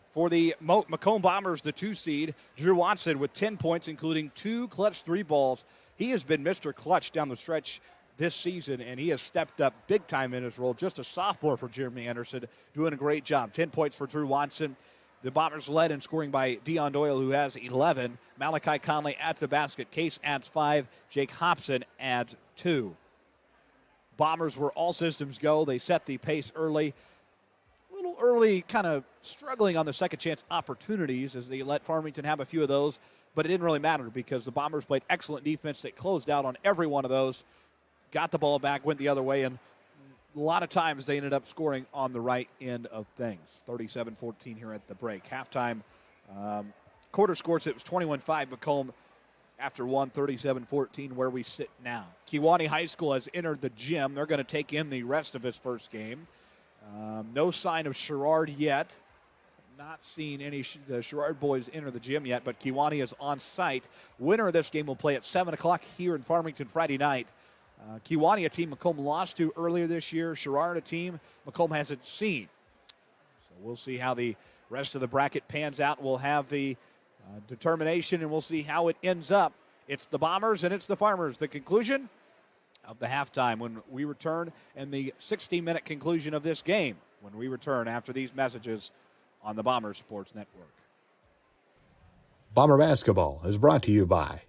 For the Macomb Bombers, the 2 seed, Drew Watson with 10 points, including 2 clutch 3 balls. He has been Mr. Clutch down the stretch this season, and he has stepped up big time in his role. Just a sophomore for Jeremy Anderson, doing a great job. 10 points for Drew Watson. The Bombers led in scoring by Deion Doyle, who has 11. Malachi Conley adds a basket. Case adds 5. Jake Hobson adds 2. Bombers were all systems go. They set the pace early. A little early, kind of struggling on the second chance opportunities as they let Farmington have a few of those, but it didn't really matter because the Bombers played excellent defense. They closed out on every one of those. Got the ball back, went the other way, and a lot of times they ended up scoring on the right end of things. 37-14 here at the break. Halftime quarter scores, it was 21-5 Macomb after 37-14 where we sit now. Kewanee High School has entered the gym. They're going to take in the rest of his first game. No sign of Sherrard yet. Not seen any the Sherrard boys enter the gym yet, but Kewanee is on site. Winner of this game will play at 7 o'clock here in Farmington Friday night. Kewanee, a team Macomb lost to earlier this year. Sherrard, a team Macomb hasn't seen. So we'll see how the rest of the bracket pans out. We'll have the determination, and we'll see how it ends up. It's the Bombers and it's the Farmers. The conclusion of the halftime when we return, and the 60-minute conclusion of this game when we return after these messages on the Bombers Sports Network. Bomber Basketball is brought to you by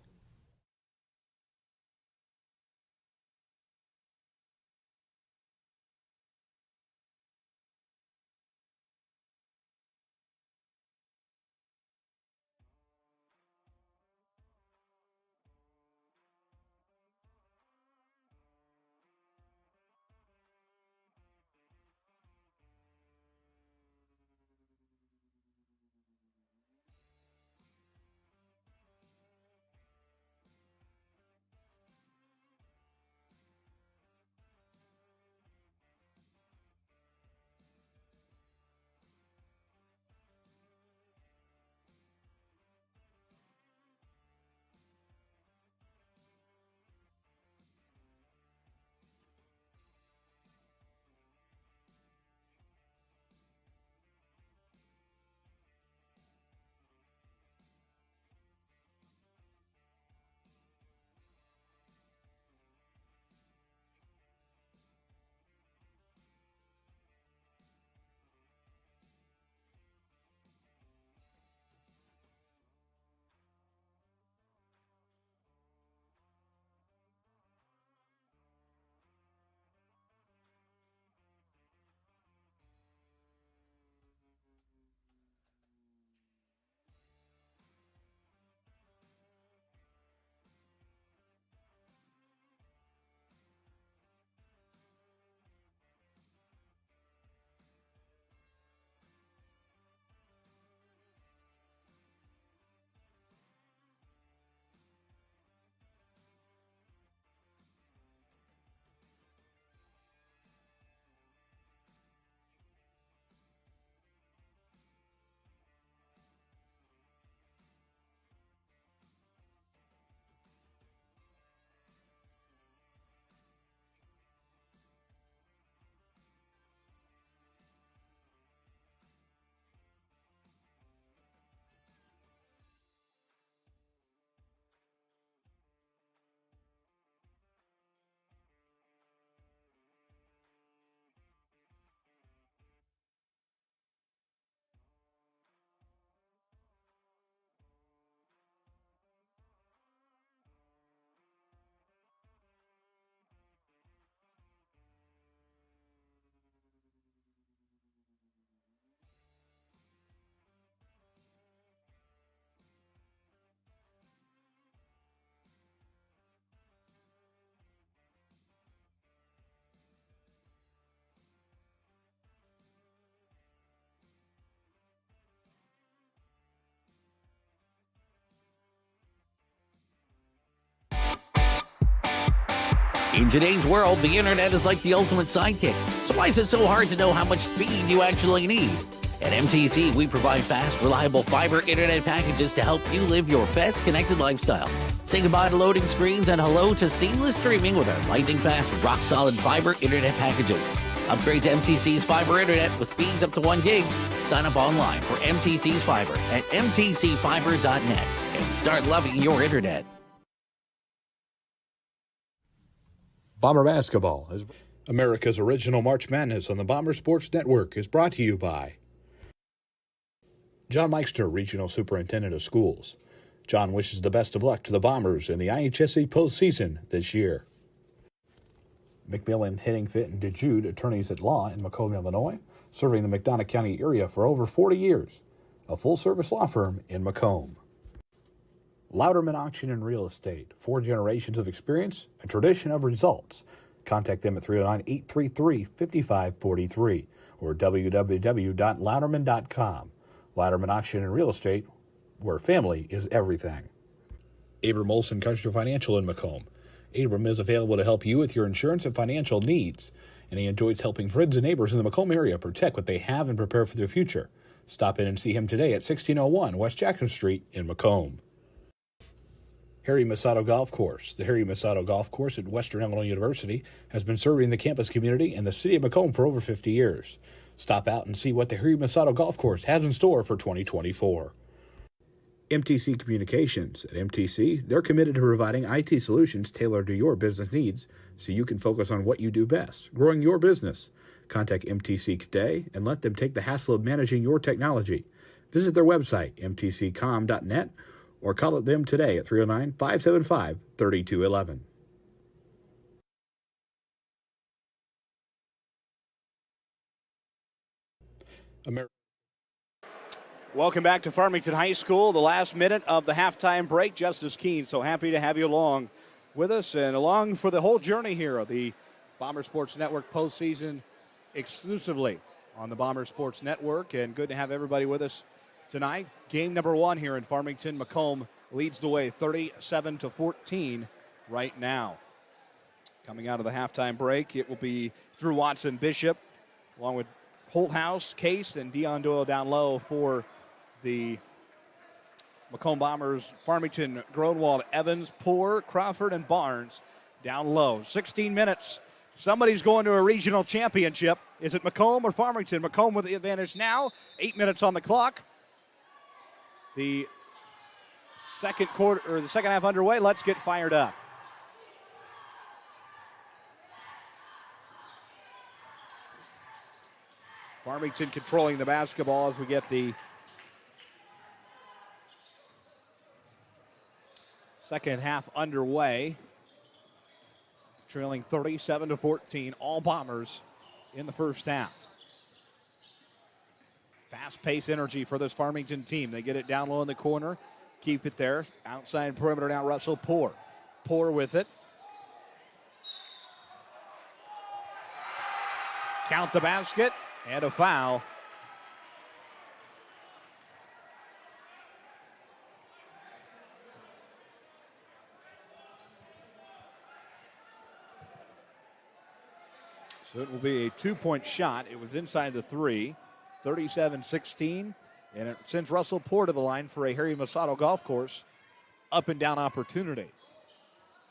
In today's world, the internet is like the ultimate sidekick. So why is it so hard to know how much speed you actually need? At MTC, we provide fast, reliable fiber internet packages to help you live your best connected lifestyle. Say goodbye to loading screens and hello to seamless streaming with our lightning-fast, rock-solid fiber internet packages. Upgrade to MTC's fiber internet with speeds up to 1 gig. Sign up online for MTC's fiber at mtcfiber.net and start loving your internet. Bomber basketball, is America's original March Madness on the Bomber Sports Network, is brought to you by John Meister, Regional Superintendent of Schools. John wishes the best of luck to the Bombers in the IHSA postseason this year. McMillan, Hitting Fit, and DeJude, attorneys at law in Macomb, Illinois, serving the McDonough County area for over 40 years. A full-service law firm in Macomb. Louderman Auction and Real Estate, 4 generations of experience, a tradition of results. Contact them at 309-833-5543 or www.louderman.com. Louderman Auction and Real Estate, where family is everything. Abram Olson Country Financial in Macomb. Abram is available to help you with your insurance and financial needs, and he enjoys helping friends and neighbors in the Macomb area protect what they have and prepare for their future. Stop in and see him today at 1601 West Jackson Street in Macomb. Harry Masato Golf Course. The Harry Masato Golf Course at Western Illinois University has been serving the campus community and the city of Macomb for over 50 years. Stop out and see what the Harry Masato Golf Course has in store for 2024. MTC Communications. At MTC, they're committed to providing IT solutions tailored to your business needs so you can focus on what you do best, growing your business. Contact MTC today and let them take the hassle of managing your technology. Visit their website, mtccom.net, or call them today at 309-575-3211. Welcome back to Farmington High School, the last minute of the halftime break. Justice Keene, so happy to have you along with us and along for the whole journey here of the Bomber Sports Network postseason exclusively on the Bomber Sports Network. And good to have everybody with us tonight. Game number 1 here in Farmington. Macomb leads the way 37-14 right now. Coming out of the halftime break, it will be Drew Watson Bishop along with Holthouse, Case, and Deion Doyle down low for the Macomb Bombers. Farmington, Gronwald, Evans, Poor, Crawford, and Barnes down low. 16 minutes. Somebody's going to a regional championship. Is it Macomb or Farmington? Macomb with the advantage now. 8 minutes on the clock. The second quarter, or the second half underway. Let's get fired up. Farmington controlling the basketball as we get the second half underway. Trailing 37-14, all Bombers in the first half. Fast-paced energy for this Farmington team. They get it down low in the corner, keep it there. Outside perimeter now, Russell Poor. Poor with it. Count the basket. And a foul. So it will be a 2-point shot. It was inside the 3. 37-16. And it sends Russell Poor to the line for a Harry Masato Golf Course up and down opportunity.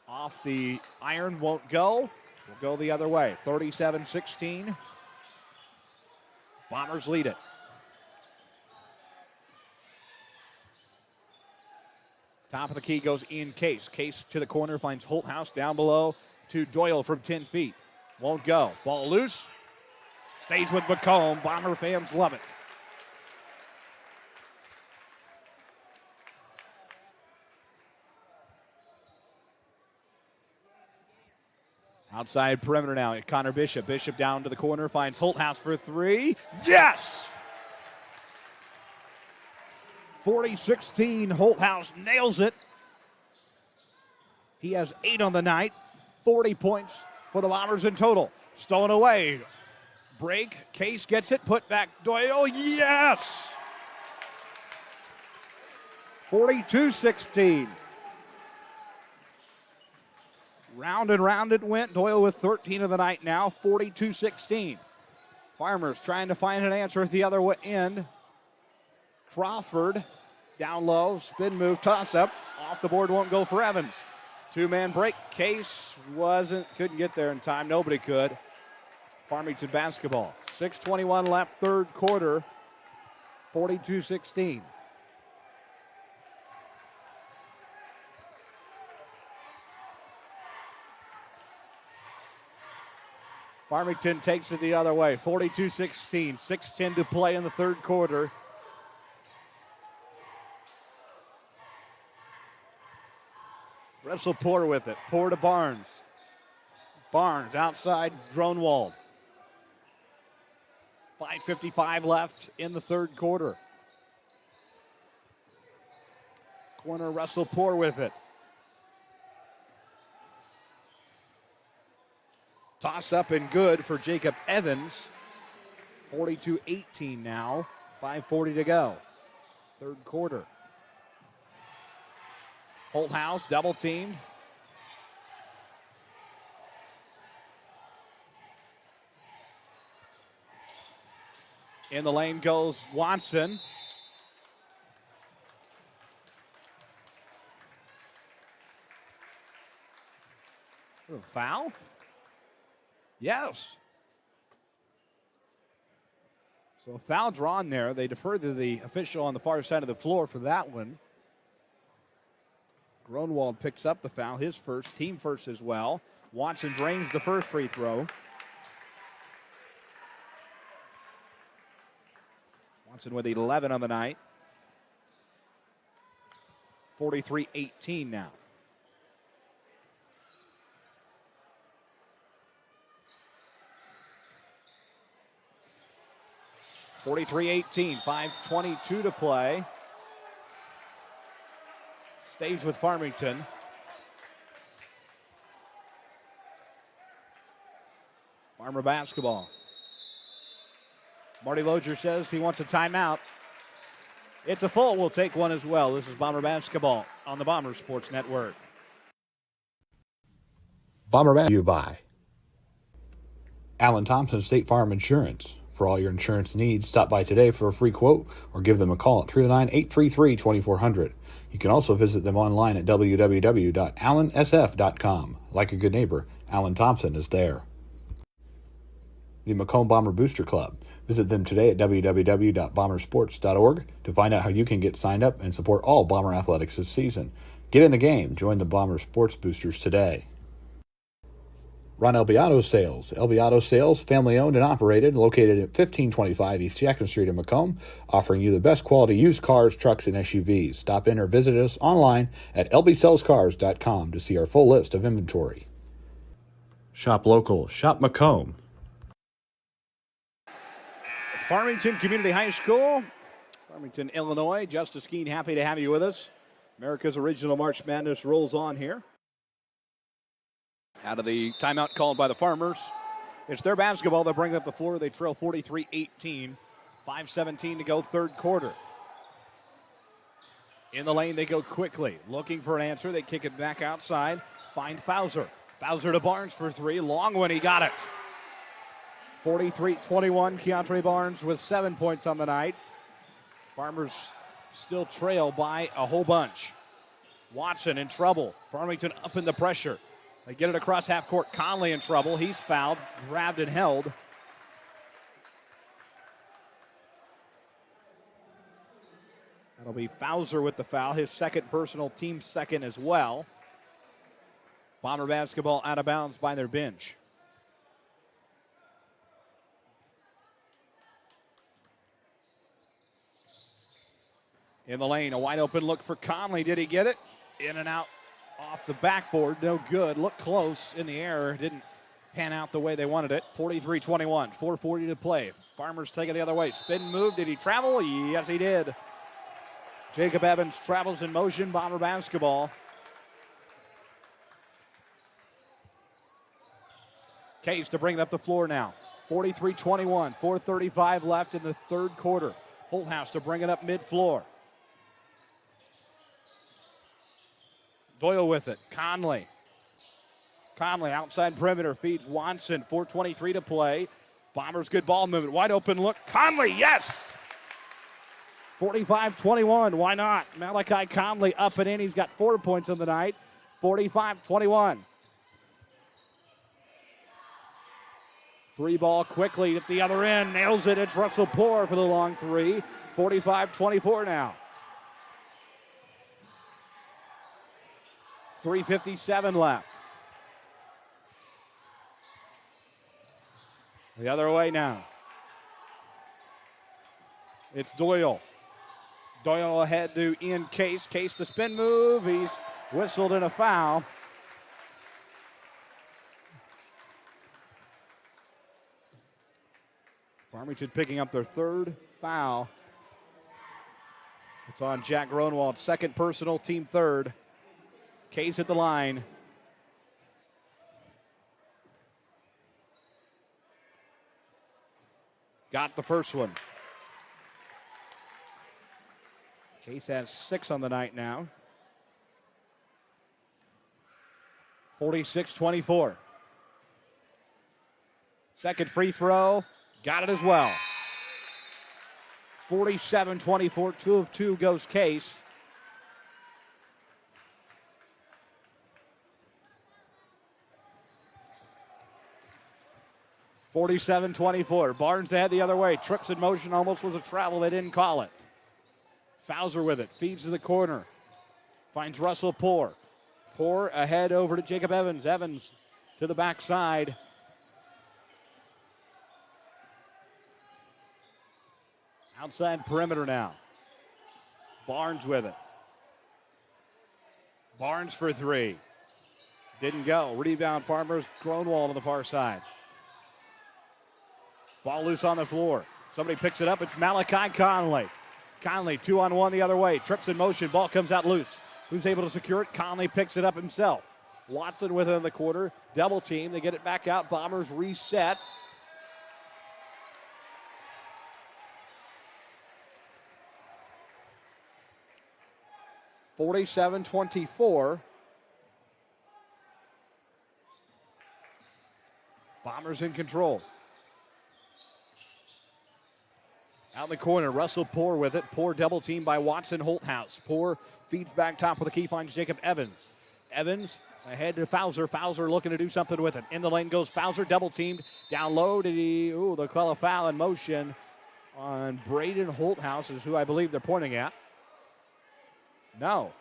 Off the iron, won't go. Will go the other way. 37-16. Bombers lead it. Top of the key goes in Case. Case to the corner, finds Holthouse down below to Doyle from 10 feet. Won't go. Ball loose. Stays with Macomb. Bomber fans love it. Outside perimeter now. Connor Bishop. Bishop down to the corner. Finds Holthouse for 3. Yes! 40-16. Holthouse nails it. He has 8 on the night. 40 points for the Bombers in total. Stolen away. Break. Case gets it. Put back Doyle. Yes! 42-16. Round and round it went. Doyle with 13 of the night now, 42-16. Farmers trying to find an answer at the other end. Crawford down low, spin move, toss up. Off the board, won't go for Evans. Two-man break. Case couldn't get there in time. Nobody could. Farmington basketball. 6:21 left, third quarter. 42-16. Farmington takes it the other way, 42-16, 6:10 to play in the third quarter. Russell Poor with it, Poor to Barnes. Barnes outside, Dronewald. 5:55 left in the third quarter. Corner, Russell Poor with it. Toss up and good for Jacob Evans. 42-18 now. 5:40 to go. Third quarter. Holthouse double teamed. In the lane goes Watson. Foul? Yes. So a foul drawn there. They deferred to the official on the far side of the floor for that one. Gronwald picks up the foul, his first, team first as well. Watson drains the first free throw. Watson with 11 on the night. 43-18 now. (43-18), 5:22 to play. Stays with Farmington. Farmer basketball. Marty Loger says he wants a timeout. It's a full. We'll take one as well. This is Bomber basketball on the Bomber Sports Network. Bomber basketball by Alan Thompson, State Farm Insurance. For all your insurance needs, stop by today for a free quote or give them a call at 309-833-2400. You can also visit them online at www.allansf.com. Like a good neighbor, Alan Thompson is there. The Macomb Bomber Booster Club. Visit them today at www.bombersports.org to find out how you can get signed up and support all Bomber athletics this season. Get in the game. Join the Bomber Sports Boosters today. Ron LB Auto Sales. LB Auto Sales, family owned and operated, located at 1525 East Jackson Street in Macomb, offering you the best quality used cars, trucks, and SUVs. Stop in or visit us online at lbsellscars.com to see our full list of inventory. Shop local. Shop Macomb. Farmington Community High School, Farmington, Illinois. Justice Keene, happy to have you with us. America's original March Madness rolls on here. Out of the timeout called by the Farmers. It's their basketball. They'll bring up the floor. They trail 43-18. 5:17 to go, third quarter. In the lane, they go quickly. Looking for an answer. They kick it back outside. Find Fauser. Fauser to Barnes for three. Long one. He got it. 43-21. Keontre Barnes with 7 points on the night. Farmers still trail by a whole bunch. Watson in trouble. Farmington up in the pressure. They get it across half court. Conley in trouble. He's fouled, grabbed and held. That'll be Fauser with the foul. His second personal, team second as well. Bomber basketball out of bounds by their bench. In the lane, a wide open look for Conley. Did he get it? In and out. Off the backboard, no good. Looked close in the air. Didn't pan out the way they wanted it. 43-21, 4:40 to play. Farmers take it the other way. Spin move. Did he travel? Yes, he did. Jacob Evans travels in motion. Bomber basketball. Case to bring it up the floor now. 43-21, 4:35 left in the third quarter. Holthouse to bring it up mid-floor. Doyle with it. Conley. Conley outside perimeter feeds Watson. 4:23 to play. Bombers good ball movement. Wide open look. Conley, yes! 45-21. Why not? Malachi Conley up and in. He's got 4 points on the night. 45-21. Three ball quickly at the other end. Nails it. It's Russell Poor for the long three. 45-24 now. 3:57 left. The other way now. It's Doyle. Doyle ahead to Ian Case. Case to spin move. He's whistled in a foul. Farmington picking up their third foul. It's on Jack Gronwald. Second personal, team third. Case at the line. Got the first one. Case has 6 on the night now. 46-24. Second free throw. Got it as well. 47-24. 2 of 2 goes Case. (47-24). Barnes ahead the other way. Trips in motion, almost was a travel. They didn't call it. Fowler with it. Feeds to the corner. Finds Russell Poor. Poor ahead over to Jacob Evans. Evans to the backside. Outside perimeter now. Barnes with it. Barnes for 3. Didn't go. Rebound Farmers. Gronwald on the far side. Ball loose on the floor. Somebody picks it up. It's Malachi Conley. Conley 2-on-1 the other way. Trips in motion. Ball comes out loose. Who's able to secure it? Conley picks it up himself. Watson with it in the quarter. Double team. They get it back out. Bombers reset. (47-24). Bombers in control. Out in the corner, Russell Poor with it. Poor double team by Watson Holthouse. Poor feeds back top with the key, finds Jacob Evans. Evans ahead to Fowler. Fowler looking to do something with it. In the lane goes Fowler, double teamed. Down low, they'll call a foul in motion on Braden Holthouse is who I believe they're pointing at. No.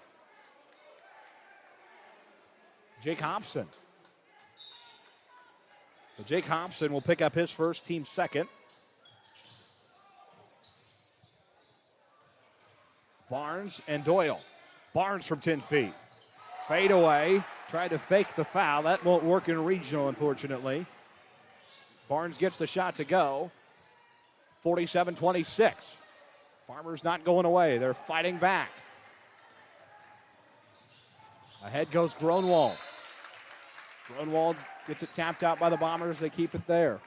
Jake Hobson. So Jake Hobson will pick up his first, team second. Barnes and Doyle. Barnes from 10 feet. Fade away. Tried to fake the foul. That won't work in regional, unfortunately. Barnes gets the shot to go. 47-26. Farmers not going away. They're fighting back. Ahead goes Gronwald. Gronwald gets it tapped out by the Bombers. They keep it there.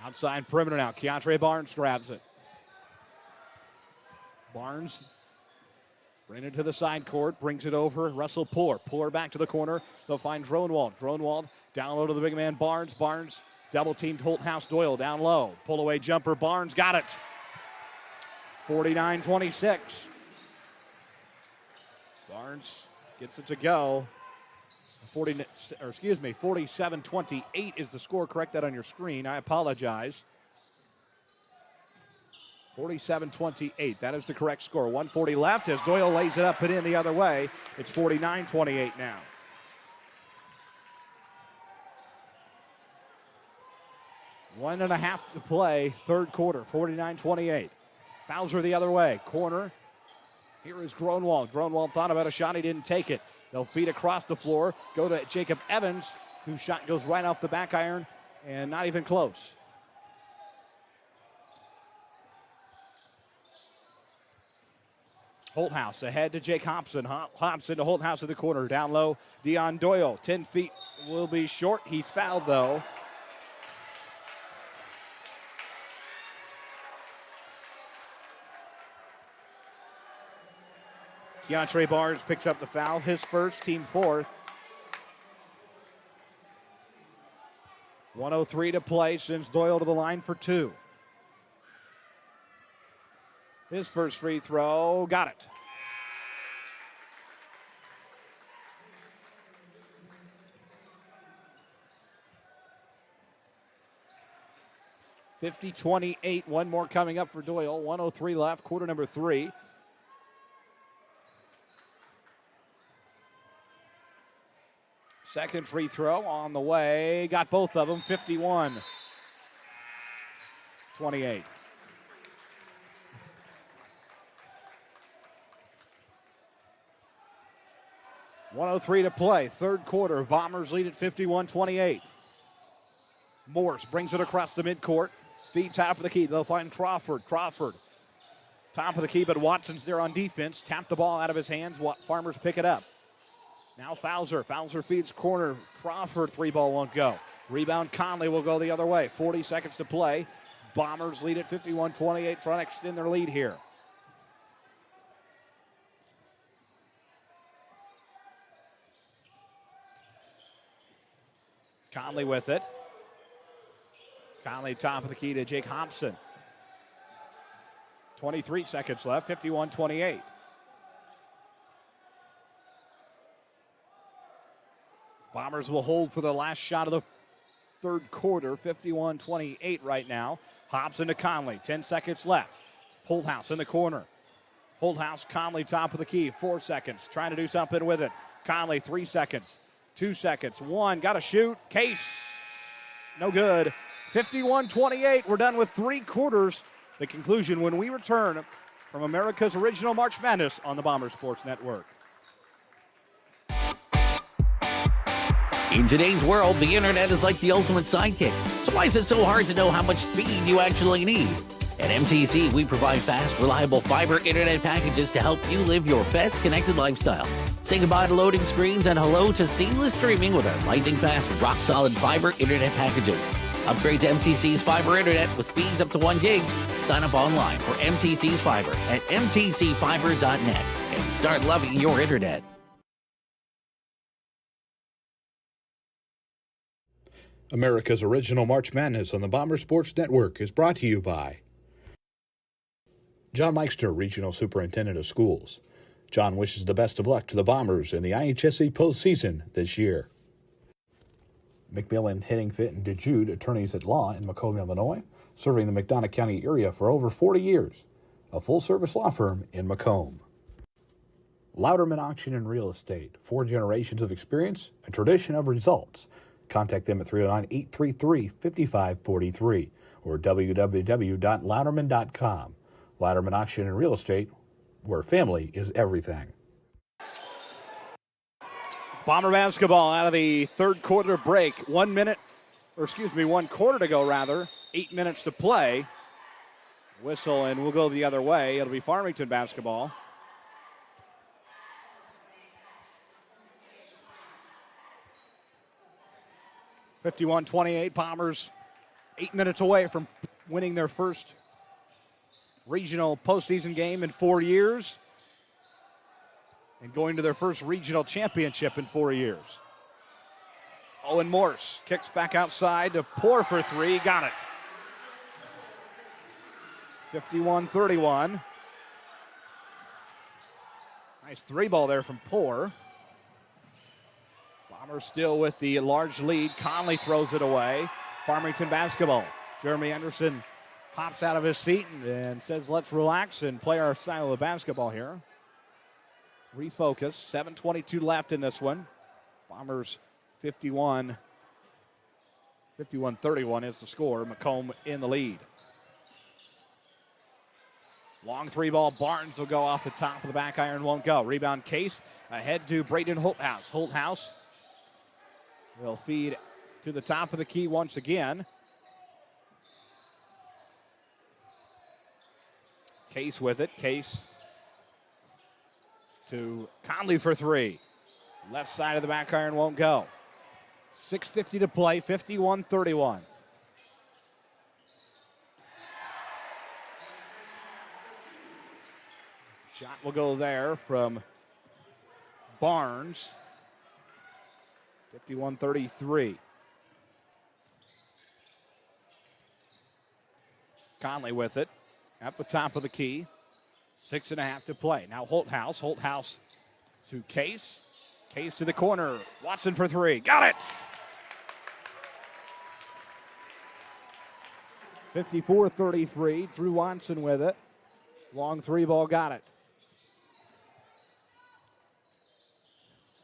Outside perimeter now. Keontre Barnes grabs it. Barnes bringing it to the side court. Brings it over. Russell Poor. Poor back to the corner. They'll find Gronwald. Gronwald down low to the big man Barnes. Barnes double teamed Holthouse. Doyle down low. Pull away jumper. Barnes got it. 49-26. Barnes gets it to go. 47-28 is the score. Correct that on your screen. I apologize. 47-28. That is the correct score. 1:40 left as Doyle lays it up and in the other way. It's 49-28 now. One and a half to play, third quarter, 49-28. Fowler the other way, corner. Here is Gronwald. Gronwald thought about a shot, he didn't take it. They'll feed across the floor, go to Jacob Evans, whose shot goes right off the back iron and not even close. Holthouse ahead to Jake Hobson. Hobson to Holthouse in the corner. Down low, Deion Doyle. 10 feet will be short. He's fouled, though. Keontre Barnes picks up the foul, his first, team fourth. 1:03 to play, sends Doyle to the line for two. His first free throw, got it. (50-28), one more coming up for Doyle. 1:03 left, quarter number 3. Second free throw on the way. Got both of them. 51-28. (1:03 to play. Third quarter. Bombers lead at 51-28. Morse brings it across the midcourt. Feed top of the key. They'll find Crawford. Crawford. Top of the key, but Watson's there on defense. Tapped the ball out of his hands. Farmers pick it up. Now Fowler. Fowler feeds corner. Crawford, three ball won't go. Rebound Conley will go the other way. 40 seconds to play. Bombers lead at 51-28, trying to extend their lead here. Conley with it. Conley top of the key to Jake Hobson. 23 seconds left, 51-28. Bombers will hold for the last shot of the third quarter, 51-28 right now. Hobson to Conley, 10 seconds left. Holthouse in the corner. Holthouse, Conley top of the key, 4 seconds. Trying to do something with it. Conley, 3 seconds, 2 seconds, 1. Got to shoot. Case, no good. 51-28, we're done with 3 quarters. The conclusion when we return from America's Original March Madness on the Bomber Sports Network. In today's world, the internet is like the ultimate sidekick. So why is it so hard to know how much speed you actually need? At MTC, we provide fast, reliable fiber internet packages to help you live your best connected lifestyle. Say goodbye to loading screens and hello to seamless streaming with our lightning-fast, rock-solid fiber internet packages. Upgrade to MTC's fiber internet with speeds up to 1 gig. Sign up online for MTC's fiber at mtcfiber.net and start loving your internet. America's Original March Madness on the Bomber Sports Network is brought to you by John Meister, Regional Superintendent of Schools. John wishes the best of luck to the Bombers in the IHSA postseason this year. McMillan, Henning Fit, and DeJude, attorneys at law in Macomb, Illinois, serving the McDonough County area for over 40 years. A full-service law firm in Macomb. Louderman Auction and Real Estate, 4 generations of experience, a tradition of results. Contact them at 309-833-5543 or www.louderman.com. Louderman Auction and Real Estate, where family is everything. Bomber basketball out of the third quarter break. 1 quarter to go rather. 8 minutes to play. Whistle and we'll go the other way. It'll be Farmington basketball. (51-28) Bombers 8 minutes away from winning their first regional postseason game in 4 years and going to their first regional championship in 4 years. Owen Morse kicks back outside to Poor for 3. Got it. 51-31. Nice 3-ball there from Poor. Bombers still with the large lead. Conley throws it away. Farmington basketball. Jeremy Anderson pops out of his seat and says, let's relax and play our style of basketball here. Refocus. 7:22 left in this one. Bombers 51-31 is the score. Macomb in the lead. Long 3-ball. Barnes will go off the top of the back iron. Won't go. Rebound Case. Ahead to Braden Holthouse. Holthouse will feed to the top of the key once again. Case with it. Case to Conley for 3. Left side of the back iron won't go. 6:50 to play, 51-31. Shot will go there from Barnes. 51-33. Conley with it at the top of the key. 6.5 to play. Now Holthouse. Holthouse to Case. Case to the corner. Watson for three. Got it! 54-33. Drew Watson with it. Long three ball, got it.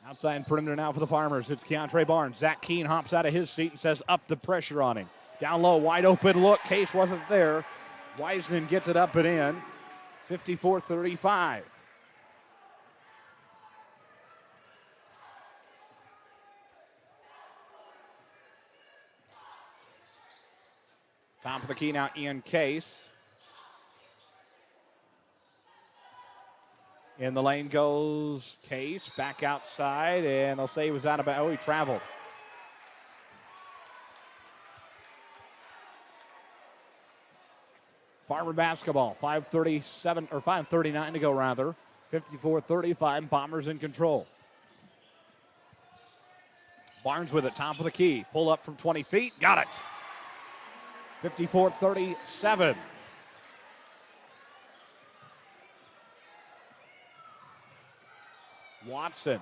Outside perimeter now for the Farmers. It's Keontre Barnes. Zach Keene hops out of his seat and says up the pressure on him. Down low, wide open look. Case wasn't there. Wiseman gets it up and in. 54-35. Top of the key now, Ian Case. In the lane goes Case, back outside, and they'll say he was out of bounds. Oh, he traveled. Farmer basketball, 5:39 to go rather. 54-35, Bombers in control. Barnes with it, top of the key. Pull up from 20 feet, got it. 54-37. Watson.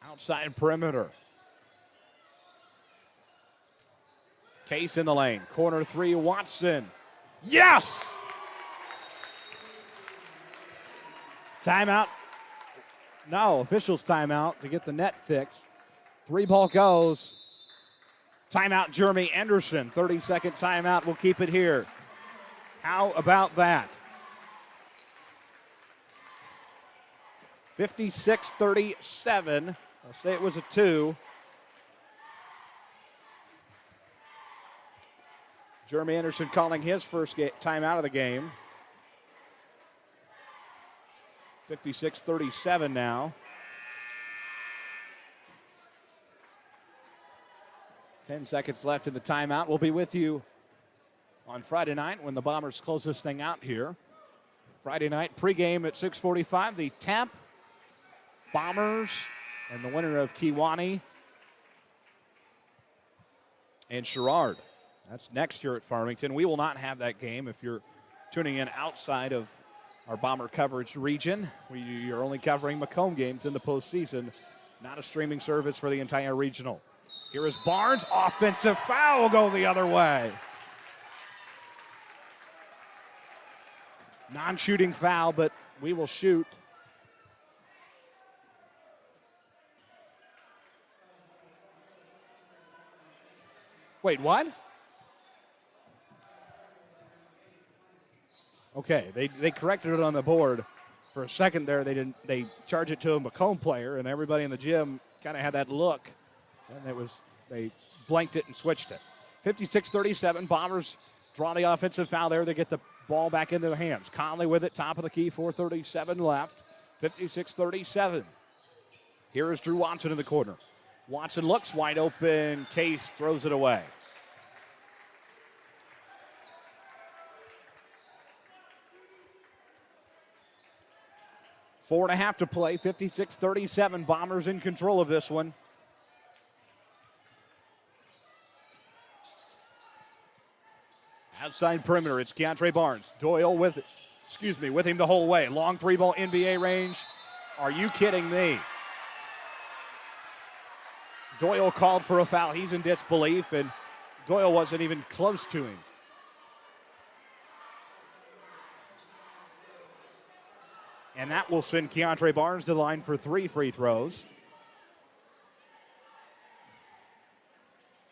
Outside perimeter. Case in the lane. Corner three, Watson. Yes! Timeout. No, officials timeout to get the net fixed. Three ball goes. Timeout, Jeremy Anderson. 30-second timeout. We'll keep it here. How about that? 56-37. I'll say it was a two. Jeremy Anderson calling his first timeout of the game. 56-37 now. 10 seconds left in the timeout. We'll be with you on Friday night when the Bombers close this thing out here. Friday night pregame at 6:45. The Tamp Bombers and the winner of Kewanee and Sherrard. That's next year at Farmington. We will not have that game if you're tuning in outside of our Bomber coverage region. We are only covering Macomb games in the postseason, not a streaming service for the entire regional. Here is Barnes. Offensive foul will go the other way. Non-shooting foul, but we will shoot. Wait, what? Okay, they corrected it on the board. For a second there, they charged it to a Macomb player, and everybody in the gym kind of had that look. And they blanked it and switched it. 56-37, Bombers draw the offensive foul there. They get the ball back into their hands. Conley with it, top of the key, 4:37 left. 56-37. Here is Drew Watson in the corner. Watson looks wide open. Case throws it away. Four and a half to play. 56-37. Bombers in control of this one. Outside perimeter, it's Keontre Barnes. Doyle with him the whole way. Long three ball NBA range. Are you kidding me? Doyle called for a foul. He's in disbelief, and Doyle wasn't even close to him. And that will send Keontre Barnes to the line for 3 free throws.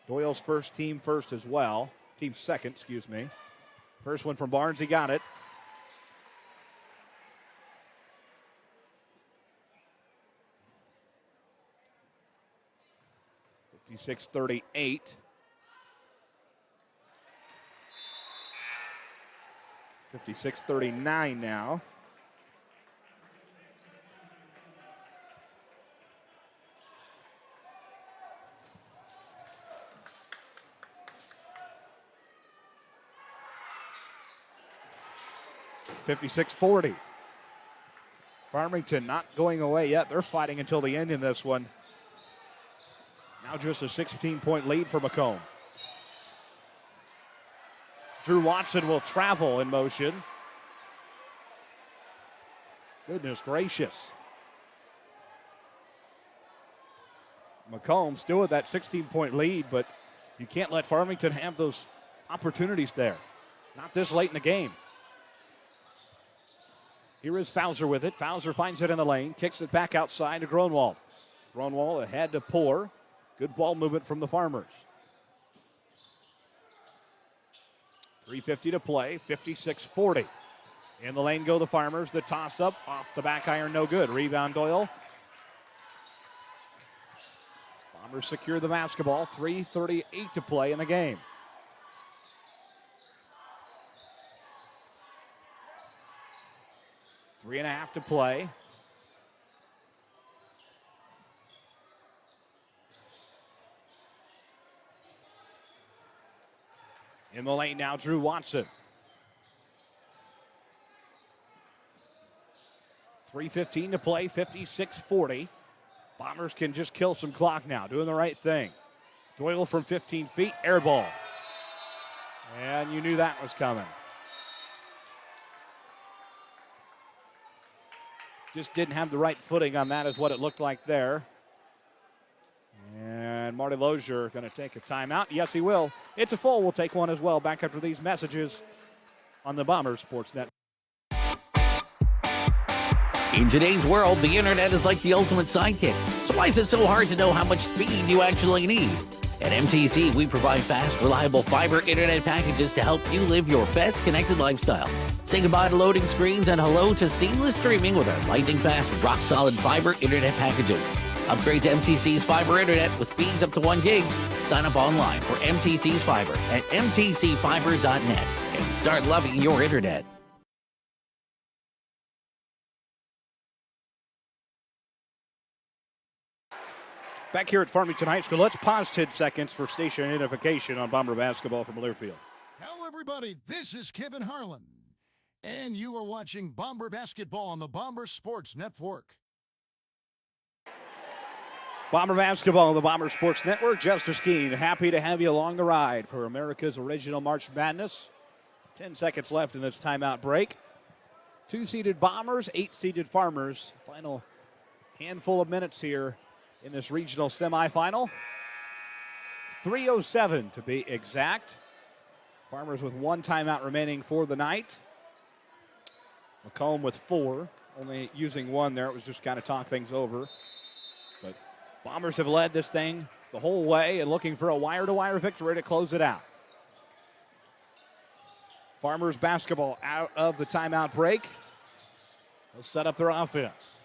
Doyle's team first as well. Team second, excuse me. First one from Barnes, he got it. $56-38. 56-39 now. $56-40. Farmington not going away yet. They're fighting until the end in this one. Now just a 16-point lead for Macomb. Drew Watson will travel in motion. Goodness gracious. Macomb still with that 16-point lead, but you can't let Farmington have those opportunities there. Not this late in the game. Here is Fowler with it. Fowler finds it in the lane, kicks it back outside to Gronwald. Gronwald ahead to Poor. Good ball movement from the Farmers. 3:50 to play, 56-40. In the lane go the Farmers. The toss up off the back iron, no good. Rebound Doyle. Bombers secure the basketball. 3:38 to play in the game. Three and a half to play. In the lane now, Drew Watson. 3:15 to play, 56-40. Bombers can just kill some clock now, doing the right thing. Doyle from 15 feet, air ball. And you knew that was coming. Just didn't have the right footing on that is what it looked like there. And Marty Lozier going to take a timeout. Yes, he will. It's a full. We'll take one as well. Back after these messages on the Bombers Sports Net. In today's world, the internet is like the ultimate sidekick. So why is it so hard to know how much speed you actually need? At MTC, we provide fast, reliable fiber internet packages to help you live your best connected lifestyle. Say goodbye to loading screens and hello to seamless streaming with our lightning-fast, rock-solid fiber internet packages. Upgrade to MTC's fiber internet with speeds up to 1 gig. Sign up online for MTC's fiber at mtcfiber.net and start loving your internet. Back here at Farmington High School, let's pause 10 seconds for station identification on Bomber basketball from Learfield. Hello, everybody. This is Kevin Harlan, and you are watching Bomber basketball on the Bomber Sports Network. Bomber basketball on the Bomber Sports Network. Justice Keene, happy to have you along the ride for America's original March Madness. 10 seconds left in this timeout break. 2-seeded Bombers, 8-seeded Farmers. Final handful of minutes here in this regional semifinal. 3:07 to be exact. Farmers with 1 timeout remaining for the night. Macomb with 4, only using 1 there. It was just kind of talk things over. But Bombers have led this thing the whole way and looking for a wire-to-wire victory to close it out. Farmers basketball out of the timeout break. They'll set up their offense.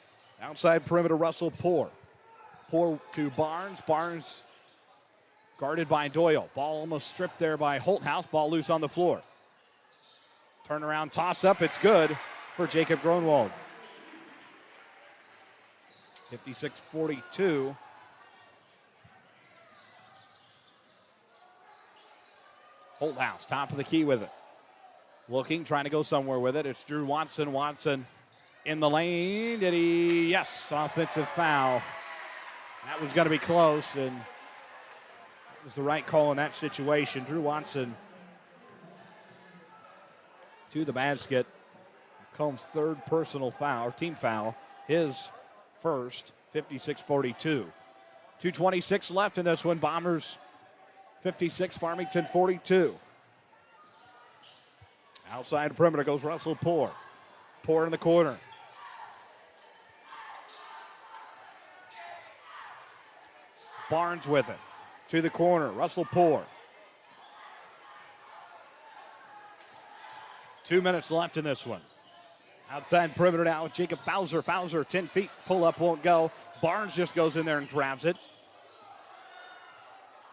Outside perimeter, Russell Poor. Poor to Barnes. Barnes guarded by Doyle. Ball almost stripped there by Holthouse. Ball loose on the floor. Turnaround toss up. It's good for Jacob Gronwald. 56-42. Holthouse, top of the key with it. Looking, trying to go somewhere with it. It's Drew Watson. Watson in the lane. Did he? Yes, offensive foul. That was going to be close, and it was the right call in that situation. Drew Watson to the basket. Combs' 3rd personal foul, or team foul. His first, 56-42. 2:26 left in this one. Bombers 56, Farmington 42. Outside perimeter goes Russell Poor. Poor in the corner. Barnes with it. To the corner. Russell Poor. 2 minutes left in this one. Outside perimeter now with Jacob Fowler. Fowler 10 feet. Pull up won't go. Barnes just goes in there and grabs it.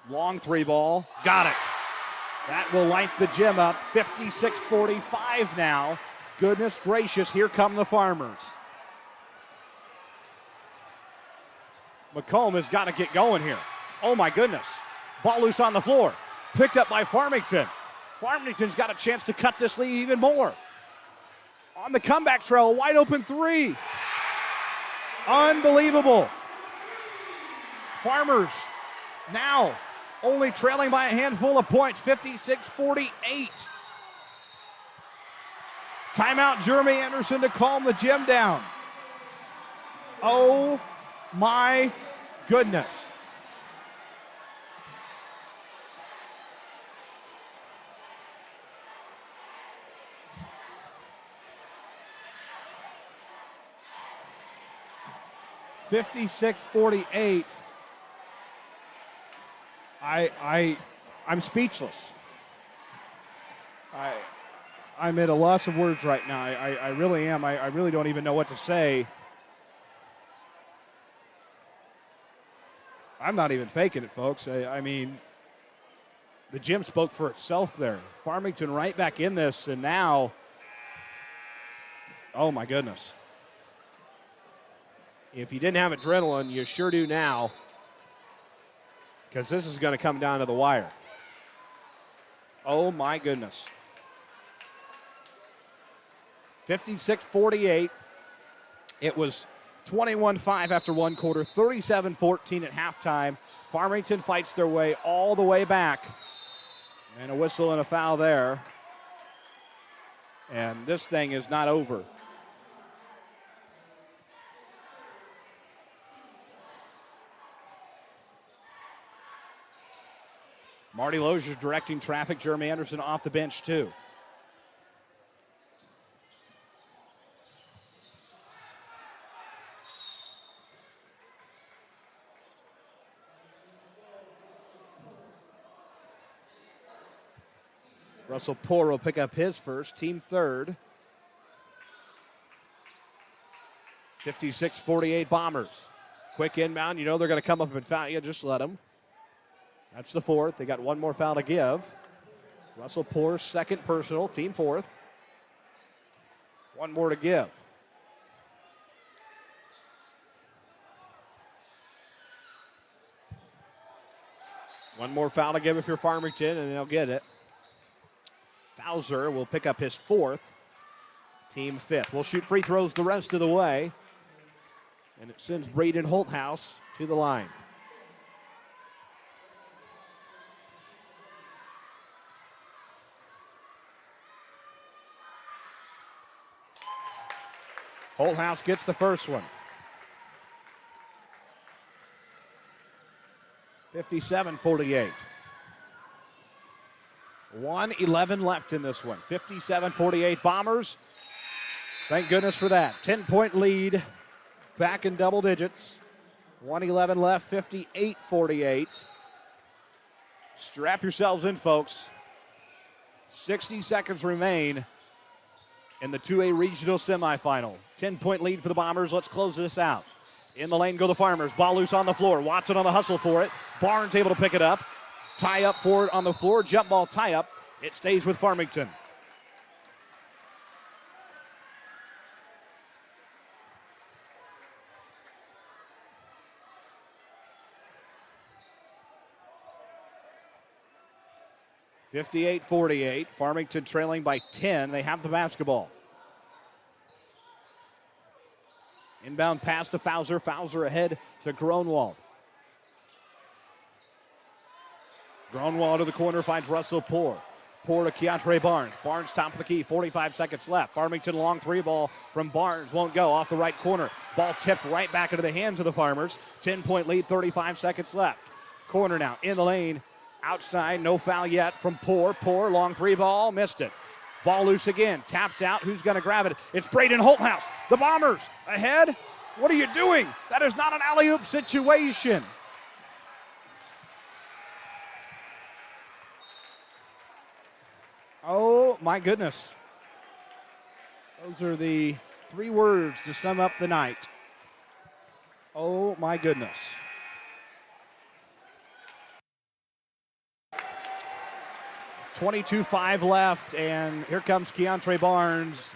Long 3 ball. Got it. That will light the gym up. 56-45 now. Goodness gracious, here come the Farmers. Macomb has got to get going here. Oh my goodness. Ball loose on the floor. Picked up by Farmington. Farmington's got a chance to cut this lead even more. On the comeback trail, a wide open 3. Unbelievable. Farmers now only trailing by a handful of points, 56-48. Timeout, Jeremy Anderson to calm the gym down. Oh my goodness. $56-48. I'm speechless. I'm at a loss of words right now. I really am. I really don't even know what to say. I'm not even faking it, folks. I mean, the gym spoke for itself there. Farmington right back in this, and now, oh my goodness. If you didn't have adrenaline, you sure do now, because this is going to come down to the wire. Oh my goodness. 56-48. It was 21-5 after one quarter, 37-14 at halftime. Farmington fights their way all the way back. And a whistle and a foul there. And this thing is not over. Marty Lozier directing traffic. Jeremy Anderson off the bench too. Russell Poor will pick up his first, team third. 56-48 Bombers. Quick inbound. You know they're going to come up and foul you. Just let them. That's the fourth. They got one more foul to give. Russell Poor's second personal, team fourth. One more to give. One more foul to give if you're Farmington, and they'll get it. Fowler will pick up his fourth, team fifth. We'll shoot free throws the rest of the way, and it sends Braden Holthouse to the line. Holthouse gets the first one. 57-48. 1:11 left in this one. 57-48 Bombers. Thank goodness for that. 10-point lead. Back in double digits. 1:11 left. 58-48. Strap yourselves in, folks. 60 seconds remain in the 2A Regional semifinal. 10-point lead for the Bombers. Let's close this out. In the lane go the Farmers. Ball loose on the floor. Watson on the hustle for it. Barnes able to pick it up. Tie up for it on the floor. Jump ball tie up. It stays with Farmington. (58-48). Farmington trailing by 10. They have the basketball. Inbound pass to Fowler. Fowler ahead to Gronwald. Gronwald to the corner finds Russell Poor. Poor to Keontre Barnes. Barnes top of the key. 45 seconds left. Farmington long three ball from Barnes. Won't go. Off the right corner. Ball tipped right back into the hands of the Farmers. 10-point lead. 35 seconds left. Corner now in the lane. Outside. No foul yet from Poor. Poor long three ball. Missed it. Ball loose again. Tapped out. Who's going to grab it? It's Braden Holthouse. The Bombers ahead. What are you doing? That is not an alley-oop situation. Oh, my goodness. Those are the three words to sum up the night. Oh, my goodness. .22-5 left, and here comes Keontre Barnes.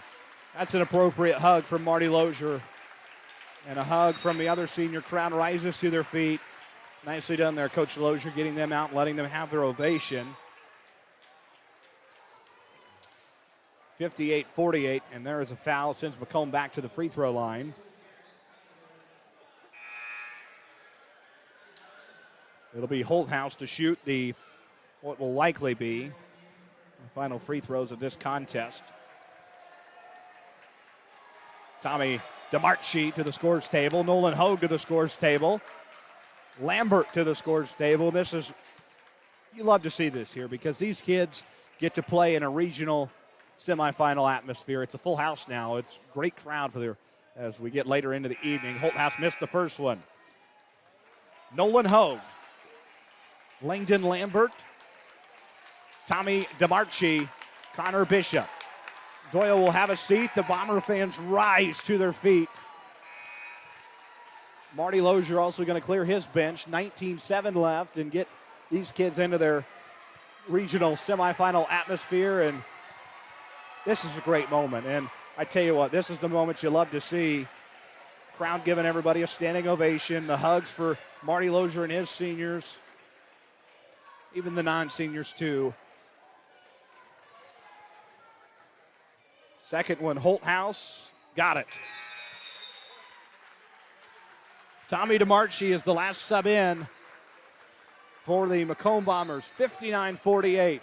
That's an appropriate hug from Marty Lozier. And a hug from the other senior crowd rises to their feet. Nicely done there, Coach Lozier, getting them out and letting them have their ovation. 58-48, and there is a foul. Sends Macomb back to the free throw line. It'll be Holthouse to shoot what will likely be the final free throws of this contest. Tommy DeMarchi to the scores table. Nolan Hogue to the scores table. Lambert to the scores table. You love to see this here because these kids get to play in a regional semifinal atmosphere. It's a full house now. It's a great crowd as we get later into the evening. Holthouse missed the first one. Nolan Hogue. Langdon Lambert. Tommy DeMarchi. Connor Bishop. Doyle will have a seat. The Bomber fans rise to their feet. Marty Lozier also going to clear his bench. 19-7 left and get these kids into their regional semifinal atmosphere. And this is a great moment. And I tell you what, this is the moment you love to see. Crowd giving everybody a standing ovation. The hugs for Marty Lozier and his seniors. Even the non-seniors too. Second one, Holthouse. Got it. Tommy DeMarchi is the last sub in for the Macomb Bombers. 59-48.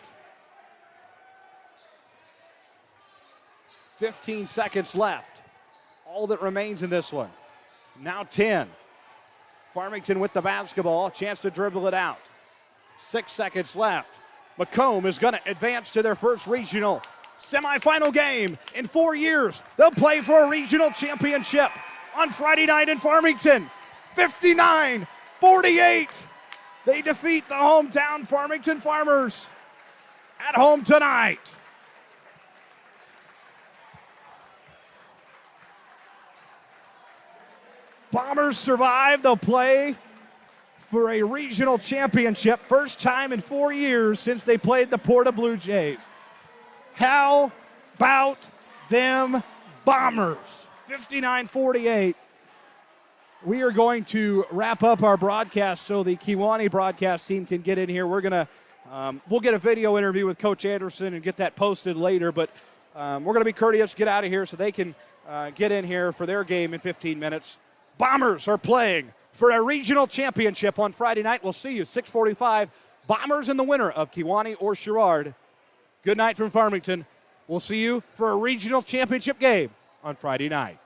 15 seconds left. All that remains in this one. Now 10. Farmington with the basketball. Chance to dribble it out. 6 seconds left. Macomb is going to advance to their first regional semifinal game in 4 years. They'll play for a regional championship on Friday night in Farmington. 59-48. They defeat the hometown Farmington Farmers at home tonight. Bombers survive. They'll play for a regional championship. First time in 4 years since they played the Porta Blue Jays. How about them Bombers? 59-48. We are going to wrap up our broadcast so the Kewanee broadcast team can get in here. We'll get a video interview with Coach Anderson and get that posted later, but we're going to be courteous, get out of here so they can get in here for their game in 15 minutes. Bombers are playing for a regional championship on Friday night. We'll see you 6:45. Bombers in the winner of Kewanee or Sherrard. Good night from Farmington. We'll see you for a regional championship game on Friday night.